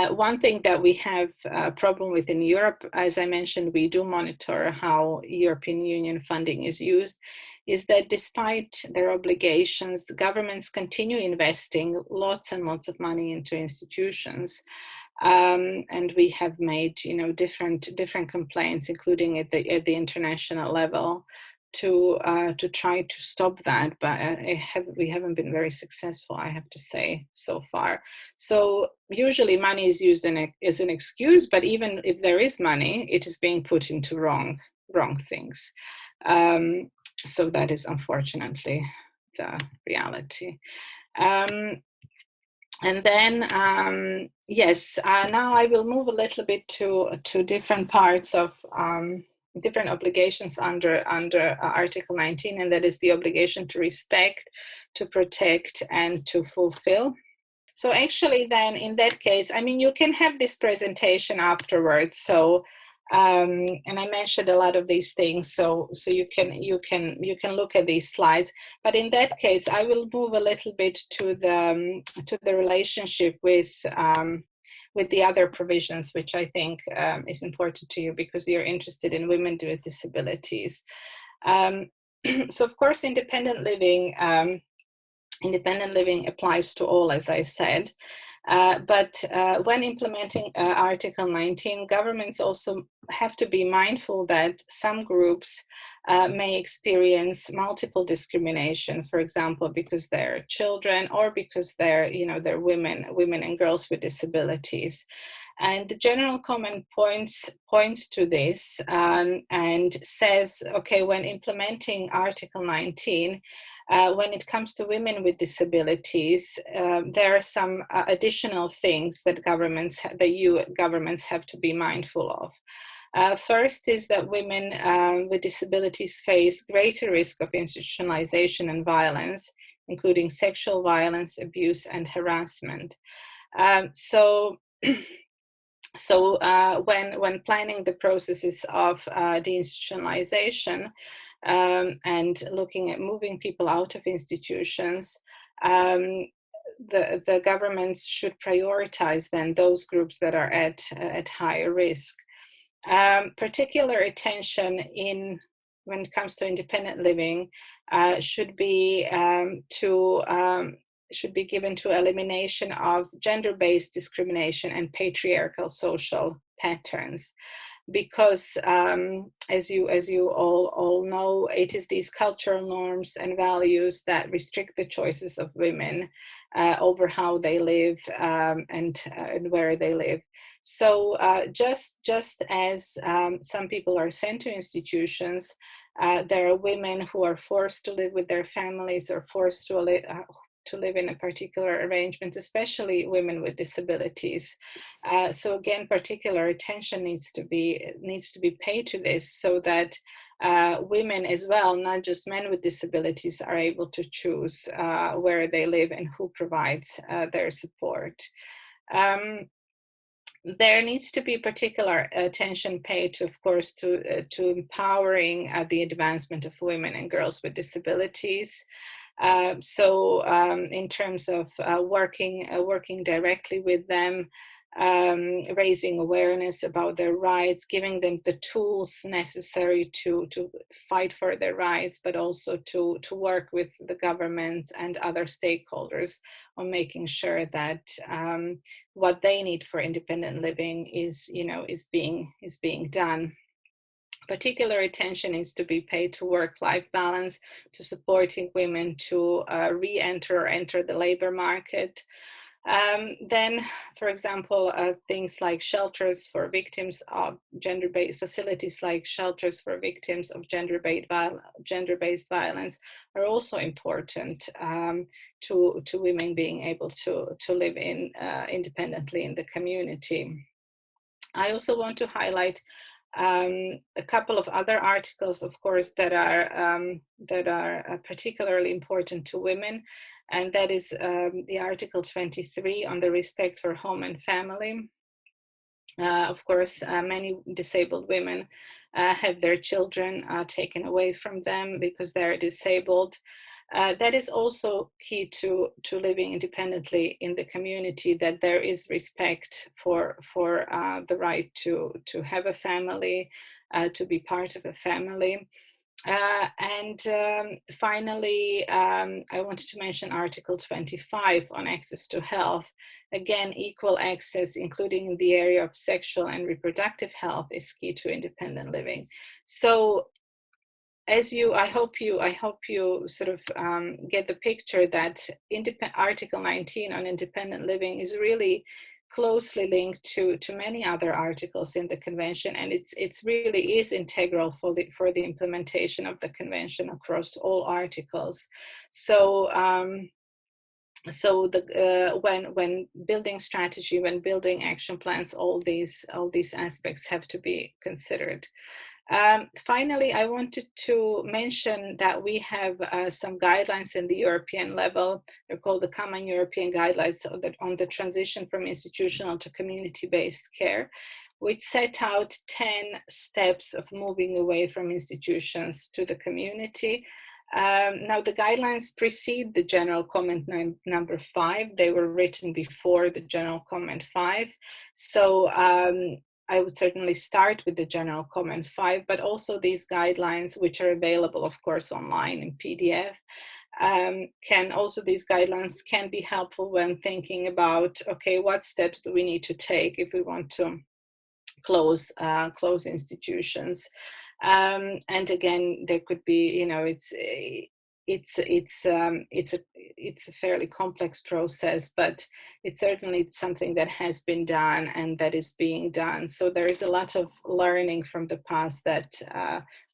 One thing that we have a problem with in Europe, as I mentioned, we do monitor how European Union funding is used, is that despite their obligations, the governments continue investing lots and lots of money into institutions. And we have made, different complaints, including at the international level, to try to stop that, but we haven't been very successful, I have to say, so far. So usually money is used as an excuse, but even if there is money, it is being put into wrong things. So that is unfortunately the reality. And then, yes, now I will move a little bit to different parts of different obligations under Article 19, and that is the obligation to respect, to protect, and to fulfill. So actually then in that case, I mean, you can have this presentation afterwards. So, and I mentioned a lot of these things, so you can look at these slides. But in that case, I will move a little bit to the relationship with the other provisions, which I think is important to you because you're interested in women with disabilities. So of course, independent living applies to all, as I said. But when implementing Article 19, governments also have to be mindful that some groups may experience multiple discrimination, for example, because they're children or because they're women and girls with disabilities. And the general comment points to this and says, okay, when implementing Article 19, when it comes to women with disabilities, there are some additional things that EU governments have to be mindful of. First is that women with disabilities face greater risk of institutionalization and violence, including sexual violence, abuse, and harassment. So when planning the processes of deinstitutionalization, and looking at moving people out of institutions, the governments should prioritize then those groups that are at higher risk. Particular attention when it comes to independent living should be given to elimination of gender-based discrimination and patriarchal social patterns. Because as you all know, it is these cultural norms and values that restrict the choices of women over how they live and where they live. So just as some people are sent to institutions, there are women who are forced to live with their families or forced to live in a particular arrangement, especially women with disabilities. So again, particular attention needs to be paid to this, so that women as well, not just men with disabilities, are able to choose where they live and who provides their support. There needs to be particular attention paid to, of course, to empowering the advancement of women and girls with disabilities. So in terms of working directly with them, raising awareness about their rights, giving them the tools necessary to fight for their rights, but also to work with the government and other stakeholders on making sure that what they need for independent living is being done. Particular attention needs to be paid to work-life balance, to supporting women to re-enter or enter the labor market. Then, for example, things like shelters for victims of gender-based facilities, like shelters for victims of gender-based violence, are also important to women being able to live independently in the community. I also want to highlight a couple of other articles, of course, that are particularly important to women, and that is the Article 23 on the respect for home and family. Of course, many disabled women have their children taken away from them because they're disabled. That is also key to living independently in the community, that there is respect for the right to have a family, to be part of a family. And finally, I wanted to mention Article 25 on access to health. Again, equal access, including in the area of sexual and reproductive health, is key to independent living. So, I hope you sort of get the picture that Article 19 on independent living is really closely linked to many other articles in the convention, and it's really is integral for the implementation of the convention across all articles. So when building strategy, when building action plans, all these aspects have to be considered. Finally, I wanted to mention that we have some guidelines in the European level. They're called the Common European Guidelines on the transition from institutional to community-based care, which set out 10 steps of moving away from institutions to the community. Now, the guidelines precede the General Comment number 5. They were written before the General Comment 5. So I would certainly start with the General Comment 5, but also these guidelines, which are available, of course, online in PDF. These guidelines can be helpful when thinking about, okay, what steps do we need to take if we want to close institutions? And again, there could be, it's a fairly complex process, but it's certainly something that has been done and that is being done. So there is a lot of learning from the past that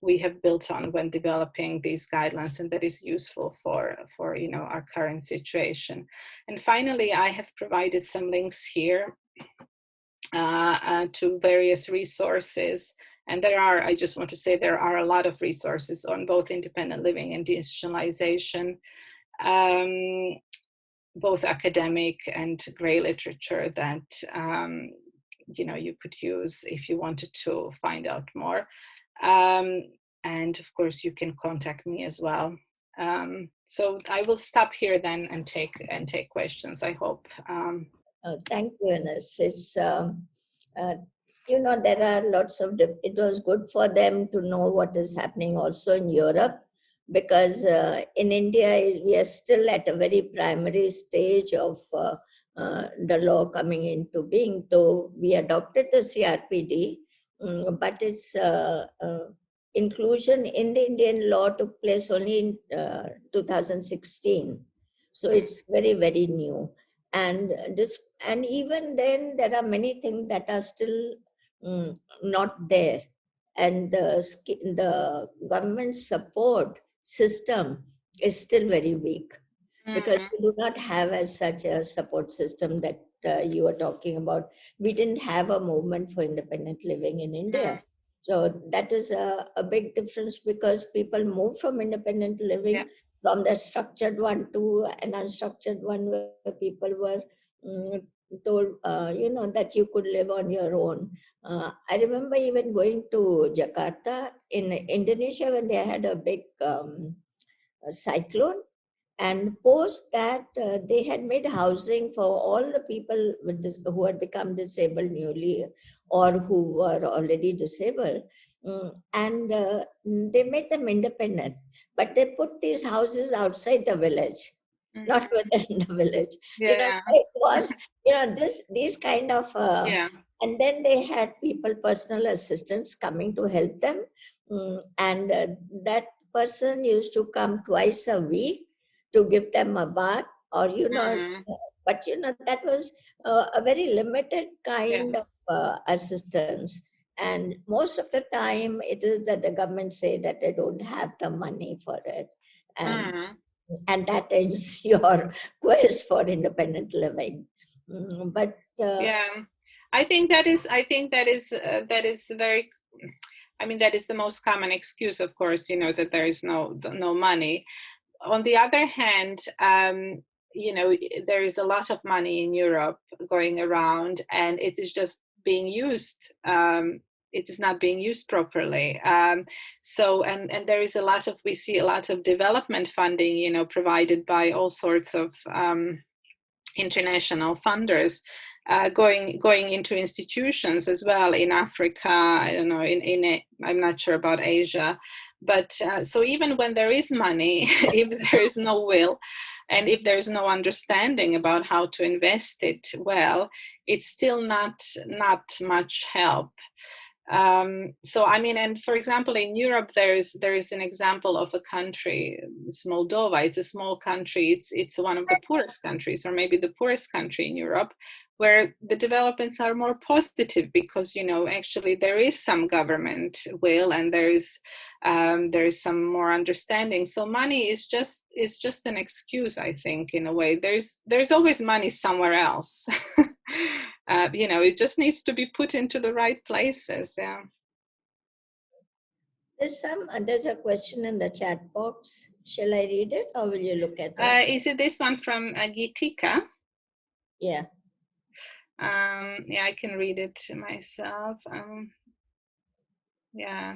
we have built on when developing these guidelines, and that is useful for our current situation. And finally, I have provided some links here to various resources. And I just want to say, there are a lot of resources on both independent living and deinstitutionalization, both academic and gray literature that you could use if you wanted to find out more. And of course, you can contact me as well. So I will stop here then and take questions, I hope. Thank you, Ines. There are lots of, it was good for them to know what is happening also in Europe, because in India, we are still at a very primary stage of the law coming into being. Though we adopted the CRPD, but its inclusion in the Indian law took place only in 2016. So it's very, very new. And even then, there are many things that are still not there. And the government support system is still very weak, because we do not have as such a support system that you are talking about. We didn't have a movement for independent living in India. So that is a big difference, because people move from independent living from the structured one to an unstructured one, where people were told, that you could live on your own. I remember even going to Jakarta in Indonesia when they had a big cyclone. And post that, they had made housing for all the people who had become disabled newly or who were already disabled. And they made them independent. But they put these houses outside the village, not within the village. It was, these kind of, and then they had people, personal assistants coming to help them. And that person used to come twice a week to give them a bath, or but that was a very limited kind of assistance. And most of the time it is that the government say that they don't have the money for it, and that is your quest for independent living. But I think that is very, that is the most common excuse, of course, that there is no money. On the other hand, there is a lot of money in Europe going around, and it is just being used. It is not being used properly. So, and there is we see a lot of development funding, you know, provided by all sorts of international funders, going into institutions as well in Africa. I don't know, I'm not sure about Asia, but so even when there is money, if there is no will, and if there is no understanding about how to invest it well, it's still not much help. So I mean, and for example, in Europe, there is an example of a country, it's Moldova. It's a small country. It's one of the poorest countries, or maybe the poorest country in Europe, where the developments are more positive because, you know, actually there is some government will, and there is some more understanding. So money is just an excuse, I think, in a way. There's always money somewhere else. You know, it just needs to be put into the right places. Yeah. There's a question in the chat box. Shall I read it, or will you look at it? Is it this one from Gitika? Yeah. Yeah, I can read it myself. Yeah.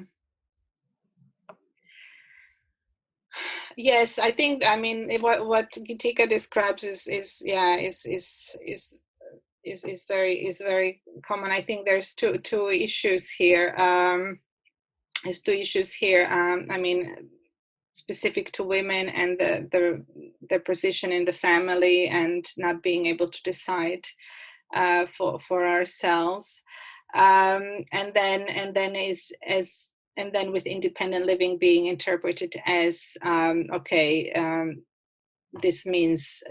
Yes, I think, I mean, what Gitika describes is very common. I think there's two issues here. There's two issues here. I mean, specific to women and their position in the family and not being able to decide for ourselves. And then with independent living being interpreted as this means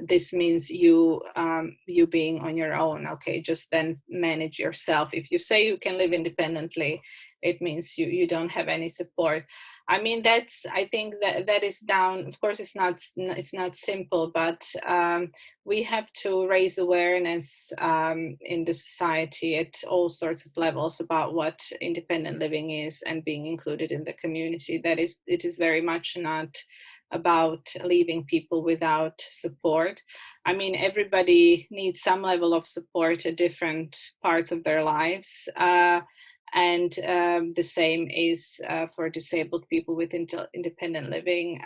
you being on your own. Okay, just then manage yourself. If you say you can live independently, it means you don't have any support. I mean, I think that is down. Of course, it's not simple, but we have to raise awareness in the society at all sorts of levels about what independent living is and being included in the community. It is very much not about leaving people without support. I mean, everybody needs some level of support at different parts of their lives. And the same is for disabled people with independent living.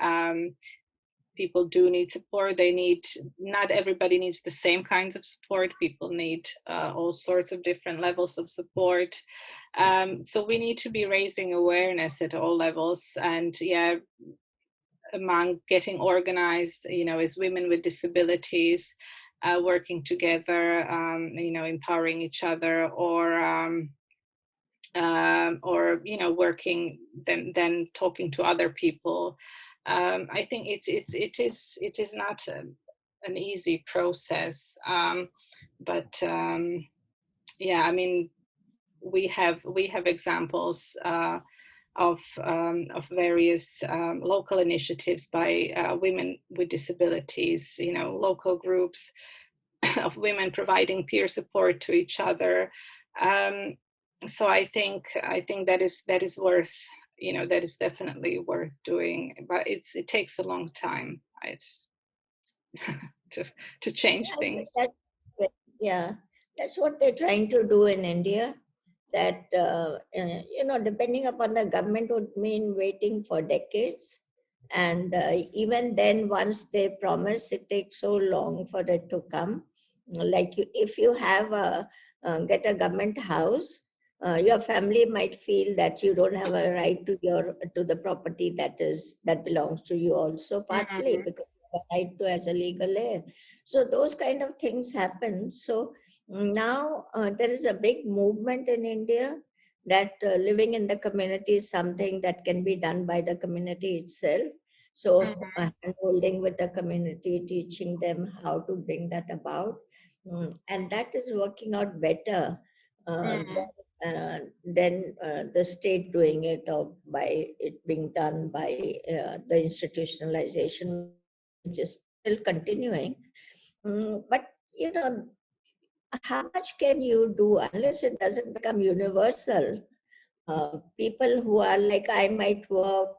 People do need support. Not everybody needs the same kinds of support. People need all sorts of different levels of support. So we need to be raising awareness at all levels, and among getting organized, you know, as women with disabilities, working together, you know, empowering each other, or you know, working, then talking to other people. I think it is not an easy process, but yeah, I mean, we have examples of various local initiatives by women with disabilities, you know, local groups of women providing peer support to each other. So I think that is worth, you know, that is definitely worth doing, but it takes a long time. It's to change things. Yeah, that's what they're trying to do in India. That you know, depending upon the government, would mean waiting for decades, and even then, once they promise, it takes so long for it to come. Like if you have get a government house, your family might feel that you don't have a right to the property that belongs to you also, partly because you have a right to as a legal heir. So those kind of things happen. So now there is a big movement in India that living in the community is something that can be done by the community itself. So holding with the community, teaching them how to bring that about. And that is working out better than the state doing it, or by it being done by the institutionalization, which is still continuing. But you know, how much can you do unless it doesn't become universal? People who are like, I might work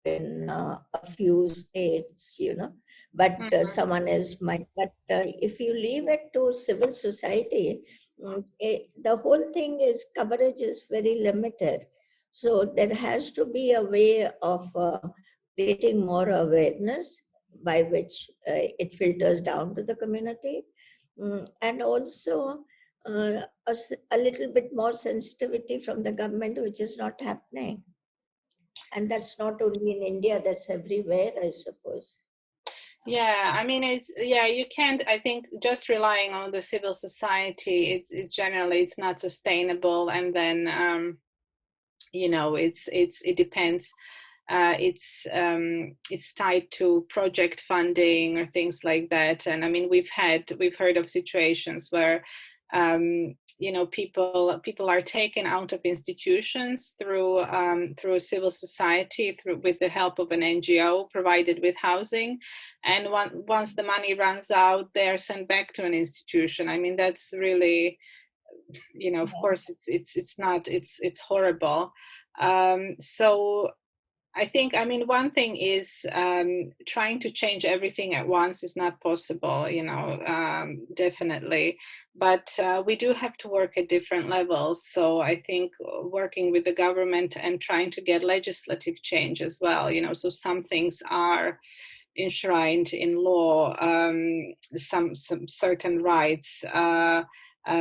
in a few states, you know, but someone else might. But if you leave it to civil society, the whole thing is coverage is very limited. So there has to be a way of creating more awareness by which it filters down to the community. And also a little bit more sensitivity from the government, which is not happening. And that's not only in India, that's everywhere, I suppose. Yeah, I mean, you can't, I think just relying on the civil society, it generally, it's not sustainable. And then, it depends. It's tied to project funding or things like that. And I mean, we've heard of situations where people are taken out of institutions through civil society, with the help of an NGO provided with housing, and once the money runs out, they're sent back to an institution. I mean, that's really, of course, it's horrible. So I think, I mean, one thing is trying to change everything at once is not possible, definitely. But we do have to work at different levels. So I think working with the government and trying to get legislative change as well, so some things are enshrined in law, some certain rights,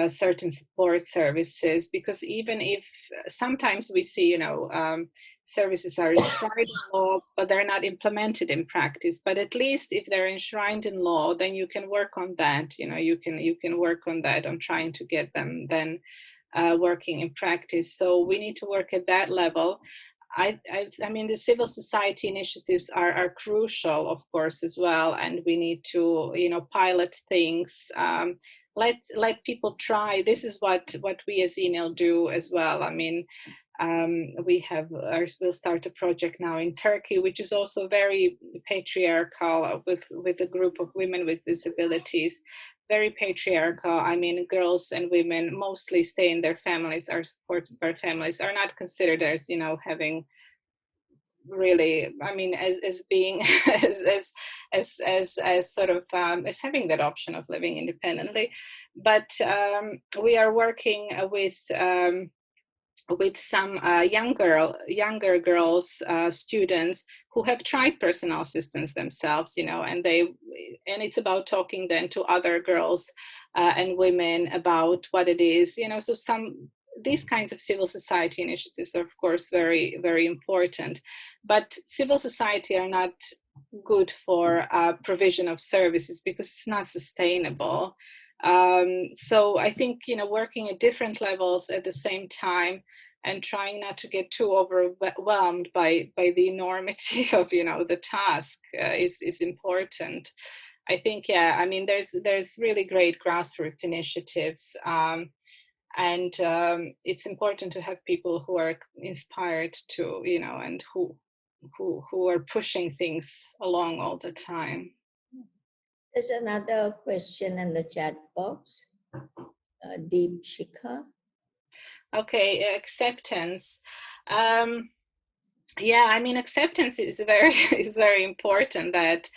certain support services, because even if sometimes we see, services are enshrined in law, but they're not implemented in practice. But at least if they're enshrined in law, then you can work on that. You can work on that, on trying to get them then working in practice. So we need to work at that level. I mean, the civil society initiatives are crucial, of course, as well, and we need to, pilot things. Let people try. This is what we as Enel do as well. I mean, we'll start a project now in Turkey, which is also very patriarchal, with a group of women with disabilities. Very patriarchal. I mean, girls and women mostly stay in their families, are supported by families, are not considered as, having really, I mean, as being as sort of as having that option of living independently. But we are working with some younger girls, students who have tried personal assistance themselves, and it's about talking then to other girls and women about what it is, so these kinds of civil society initiatives are, of course, very, very important. But civil society are not good for provision of services because it's not sustainable. So I think, working at different levels at the same time and trying not to get too overwhelmed by the enormity of, the task is important. I think, I mean, there's really great grassroots initiatives. And it's important to have people who are inspired to, and who are pushing things along all the time. There's another question in the chat box. Deep Shikha. Okay, acceptance. Yeah, I mean, acceptance is very important. That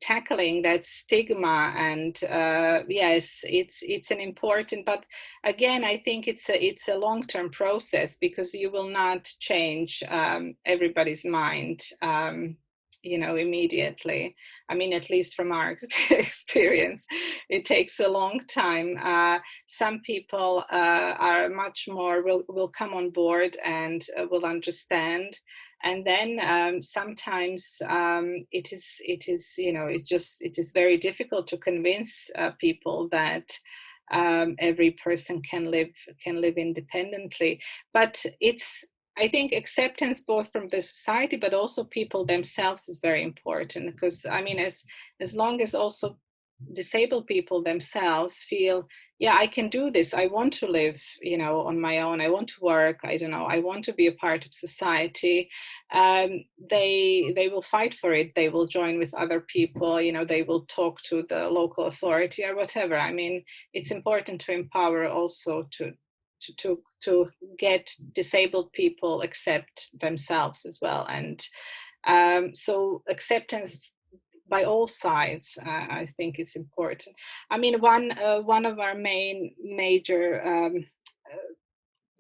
tackling that stigma, and yes, it's an important. But again, I think it's a long-term process, because you will not change everybody's mind immediately. I mean, at least from our experience, it takes a long time. Some people are much more, will come on board and will understand. And then sometimes it is very difficult to convince people that every person can live independently. But I think acceptance, both from the society but also people themselves, is very important, because I mean, as long as also disabled people themselves feel, yeah, I can do this, I want to live on my own, I want to work, I don't know, I want to be a part of society, they will fight for it, they will join with other people, they will talk to the local authority or whatever. I mean, it's important to empower also to get disabled people accept themselves as well, and So acceptance by all sides, I think it's important. I mean, one of our major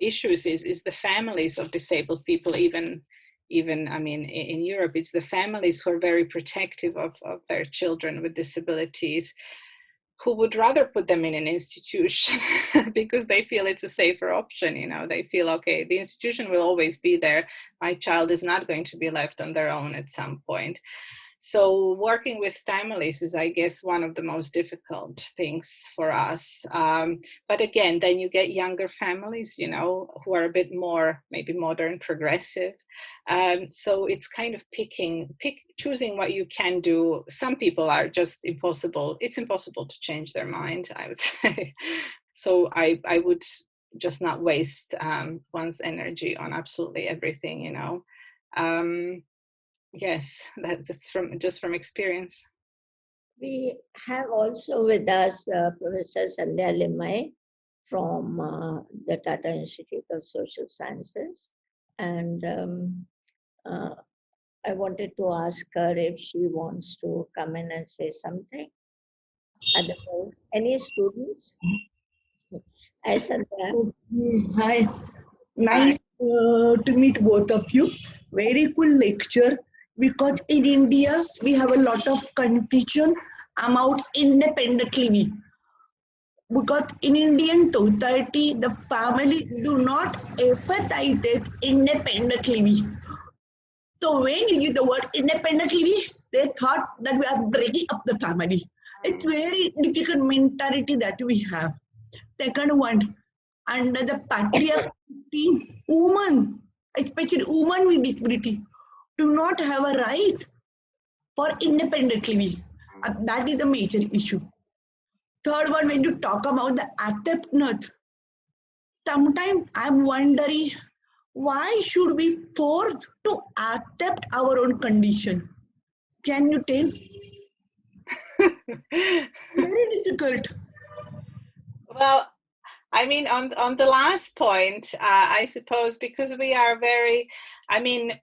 issues is the families of disabled people. Even I mean, in Europe, it's the families who are very protective of their children with disabilities, who would rather put them in an institution because they feel it's a safer option. They feel, okay, the institution will always be there. My child is not going to be left on their own at some point. So working with families is, I guess, one of the most difficult things for us. But again, then you get younger families, who are a bit more maybe modern, progressive. So it's kind of choosing what you can do. Some people are just impossible. It's impossible to change their mind, I would say. So I would just not waste one's energy on absolutely everything, Yes, that's from experience. We have also with us Professor Sandhya Limai from the Tata Institute of Social Sciences. And I wanted to ask her if she wants to come in and say something. Otherwise, any students? Hi, Sandhya. Hi, nice to meet both of you. Very cool lecture because in India we have a lot of confusion about independent living. Because in Indian society, the family do not emphasize independent living. So when you use the word independent living, they thought that we are breaking up the family. It's very difficult mentality that we have. Second one, under the patriarchy, women, especially women with disability, do not have a right for independent living. That is the major issue. Third one, when you talk about the acceptance, sometimes I'm wondering why should we force to accept our own condition? Can you tell? Very difficult. Well, I mean, on the last point, I suppose because we are very, I mean,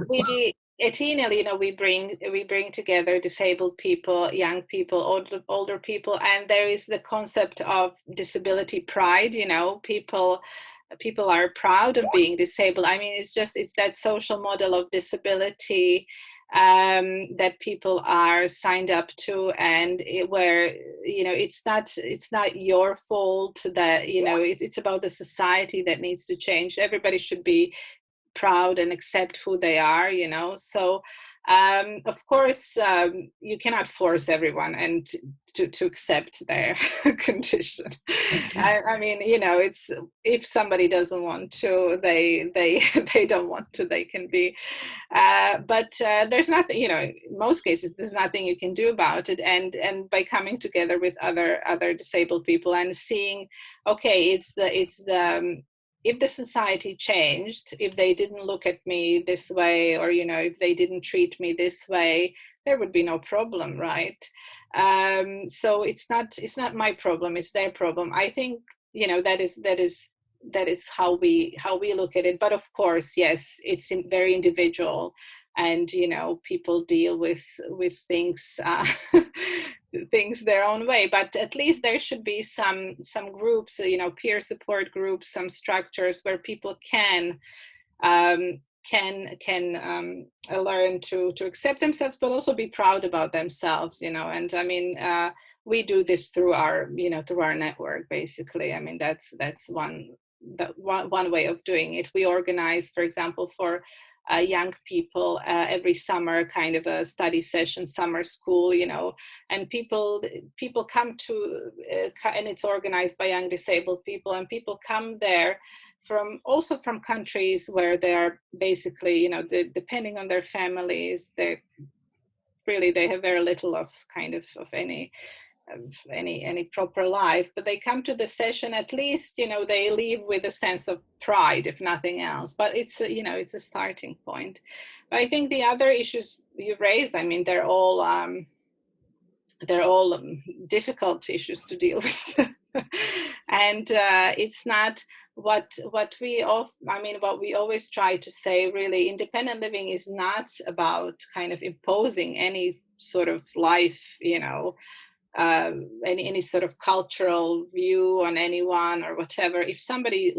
we at Enel, we bring together disabled people, young people, older people, and there is the concept of disability pride. People are proud of being disabled. I mean, it's that social model of disability that people are signed up to, and where it's not your fault that it's about the society that needs to change. Everybody should be proud and accept who they are, so of course you cannot force everyone and to accept their condition. I mean, it's, if somebody doesn't want to, they they don't want to, they can be but there's nothing, in most cases there's nothing you can do about it, and by coming together with other disabled people and seeing, okay, it's the if the society changed, if they didn't look at me this way, or if they didn't treat me this way, there would be no problem, right? So it's not my problem, it's their problem. I think that is how we look at it. But of course, yes, it's very individual, and people deal with things things their own way. But at least there should be some groups, peer support groups, some structures where people can learn to accept themselves, but also be proud about themselves, and I mean, we do this through our network, basically. I mean, that's one way of doing it. We organize, for example, for young people every summer, kind of a study session, summer school, and people come to, and it's organized by young disabled people, and people come there also from countries where they're basically, depending on their families, they have very little of kind of any proper life, but they come to the session, at least they leave with a sense of pride, if nothing else. But it's it's a starting point. But I think the other issues you raised, I mean, they're all difficult issues to deal with. And it's not, what we what we always try to say, really, independent living is not about kind of imposing any sort of life, any sort of cultural view on anyone or whatever. If somebody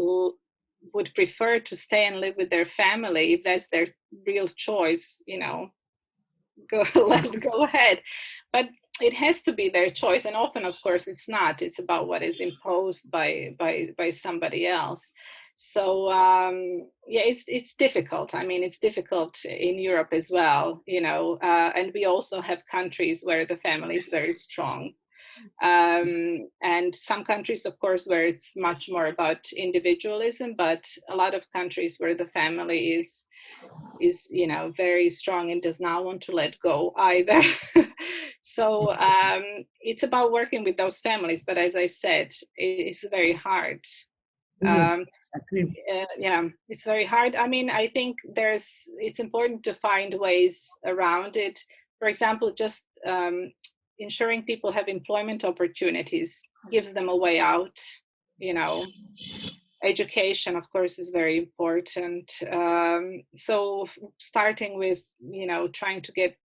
would prefer to stay and live with their family, if that's their real choice, go ahead. But it has to be their choice, and often, of course, it's not. It's about what is imposed by somebody else. So yeah, it's difficult. I mean, it's difficult in Europe as well, and we also have countries where the family is very strong. And some countries, of course, where it's much more about individualism, but a lot of countries where the family is very strong and does not want to let go either. So it's about working with those families, but as I said, it's very hard. Yeah, um, agreed. yeah, it's very hard. I mean, I think it's important to find ways around it. For example, just ensuring people have employment opportunities gives them a way out. Education, of course, is very important. So starting with, trying to get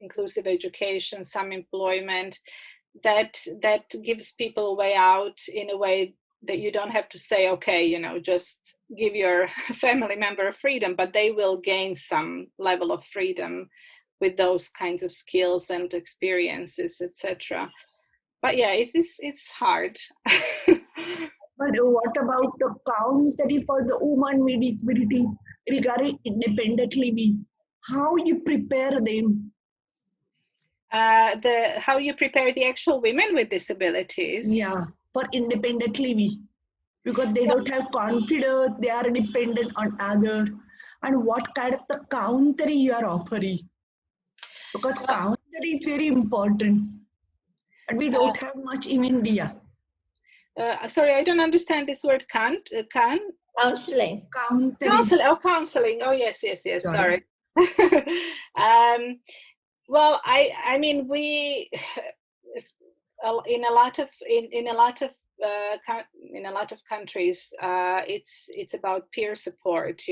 inclusive education, some employment, that gives people a way out in a way that you don't have to say, okay, just give your family member freedom, but they will gain some level of freedom with those kinds of skills and experiences, etc. But yeah, it's hard. But what about the country for the woman with disability regarding independent living? How you prepare them? How you prepare the actual women with disabilities. Yeah, for independent living, because they don't have confidence, they are dependent on others. And what kind of the country you are offering? Because country is very important, and we don't have much in India. Sorry, I don't understand this word. Can Counseling. Country, counseling. Oh, yes. sorry. Sorry. Well, I mean, we in a lot of countries, it's about peer support.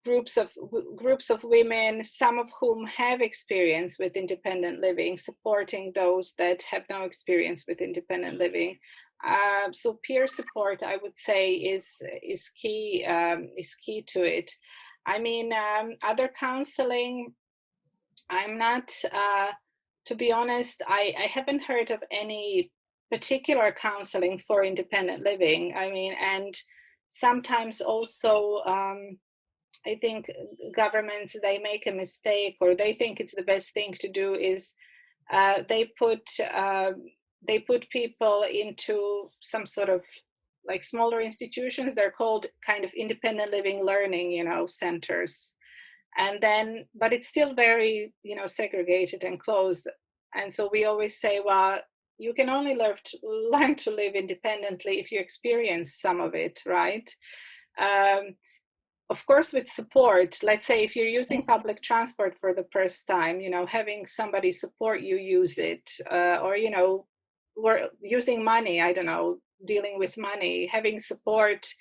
Groups of women, some of whom have experience with independent living, supporting those that have no experience with independent living. So peer support, I would say, is key to it. I mean, other counseling, I'm not. To be honest, I haven't heard of any particular counseling for independent living. I mean, and sometimes also. I think governments, they make a mistake, or they think it's the best thing to do is they put people into some sort of like smaller institutions. They're called kind of independent living learning, centers. And then, but it's still very, segregated and closed. And so we always say, well, you can only learn to live independently if you experience some of it, right? Of course, with support. Let's say if you're using public transport for the first time, having somebody support you use it, or we're using money, I don't know, dealing with money, having support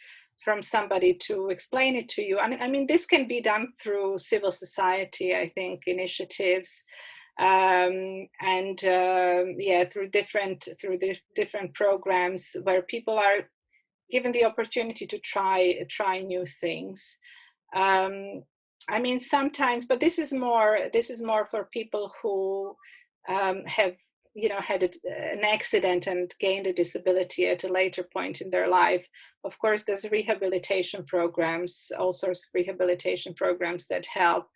from somebody to explain it to you. And I mean, this can be done through civil society, I think, initiatives, and yeah, through different programs where people are given the opportunity to try new things. I mean, sometimes, but this is more for people who have had an accident and gained a disability at a later point in their life. Of course, there's rehabilitation programs, all sorts of rehabilitation programs that help.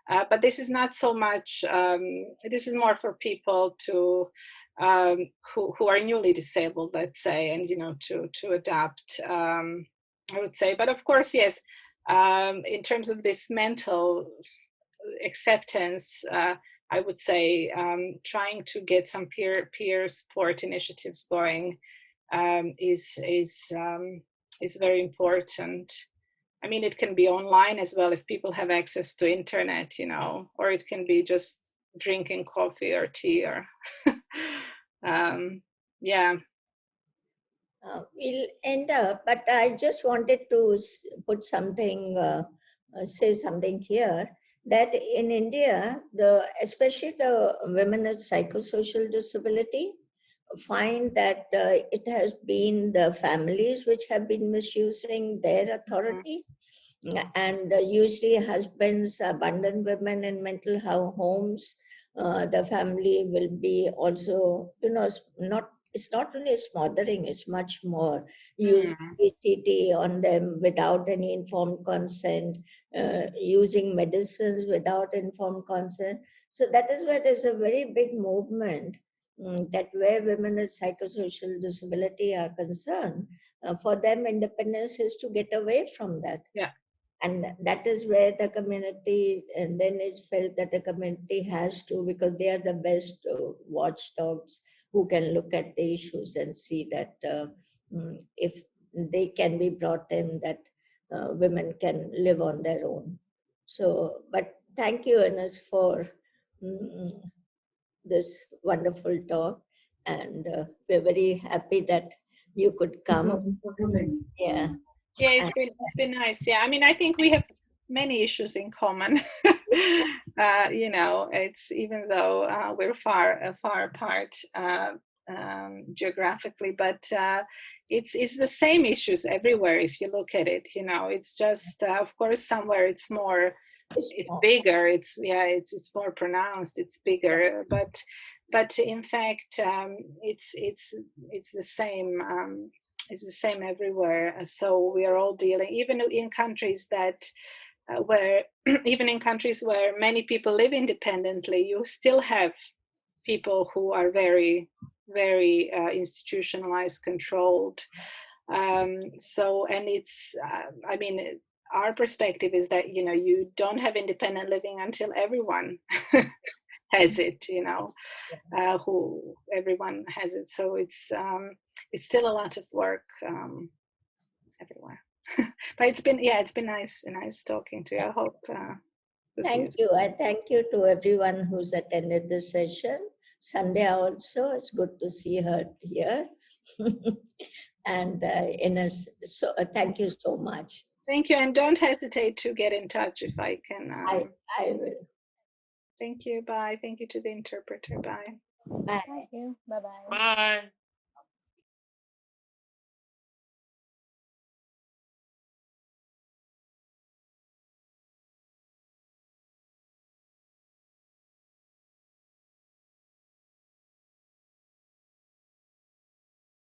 But this is not so much. This is more for people who are newly disabled, let's say, and to adapt. I would say, but of course, yes. In terms of this mental acceptance, I would say trying to get some peer support initiatives going is very important. I mean, it can be online as well if people have access to internet, or it can be just drinking coffee or tea or yeah. We'll end up, but I just wanted to put something, say something here, that in India, especially the women with psychosocial disability, find that it has been the families which have been misusing their authority. And usually husbands abandon women in mental homes. The family will be also, it's not only smothering, it's much more using PTT on them without any informed consent, using medicines without informed consent. So that is why there's a very big movement that where women with psychosocial disability are concerned, for them independence is to get away from that. Yeah. And that is where the community, and then it's felt that the community has to, because they are the best watchdogs who can look at the issues and see that if they can be brought in, that women can live on their own. So, but thank you, Ines, for this wonderful talk, and we're very happy that you could come. Yeah. Yeah, it's been nice. Yeah, I mean, I think we have many issues in common. It's even though we're far apart geographically, but it's the same issues everywhere if you look at it. It's just of course somewhere it's bigger. It's more pronounced. It's bigger, but in fact it's the same. It's the same everywhere. So we are all dealing, even in countries that where even in countries where many people live independently, you still have people who are very, very institutionalized, controlled. And it's, I mean, our perspective is that, you don't have independent living until everyone has it, who everyone has it. So it's still a lot of work everywhere. But it's been nice talking to you. I hope thank you. I thank you to everyone who's attended this session. Sandhya also, it's good to see her here. And Ines, so thank you so much. Thank you, and don't hesitate to get in touch if I can. I will. Thank you. Bye. Thank you to the interpreter. Bye. Bye. Thank you. Bye-bye. Bye.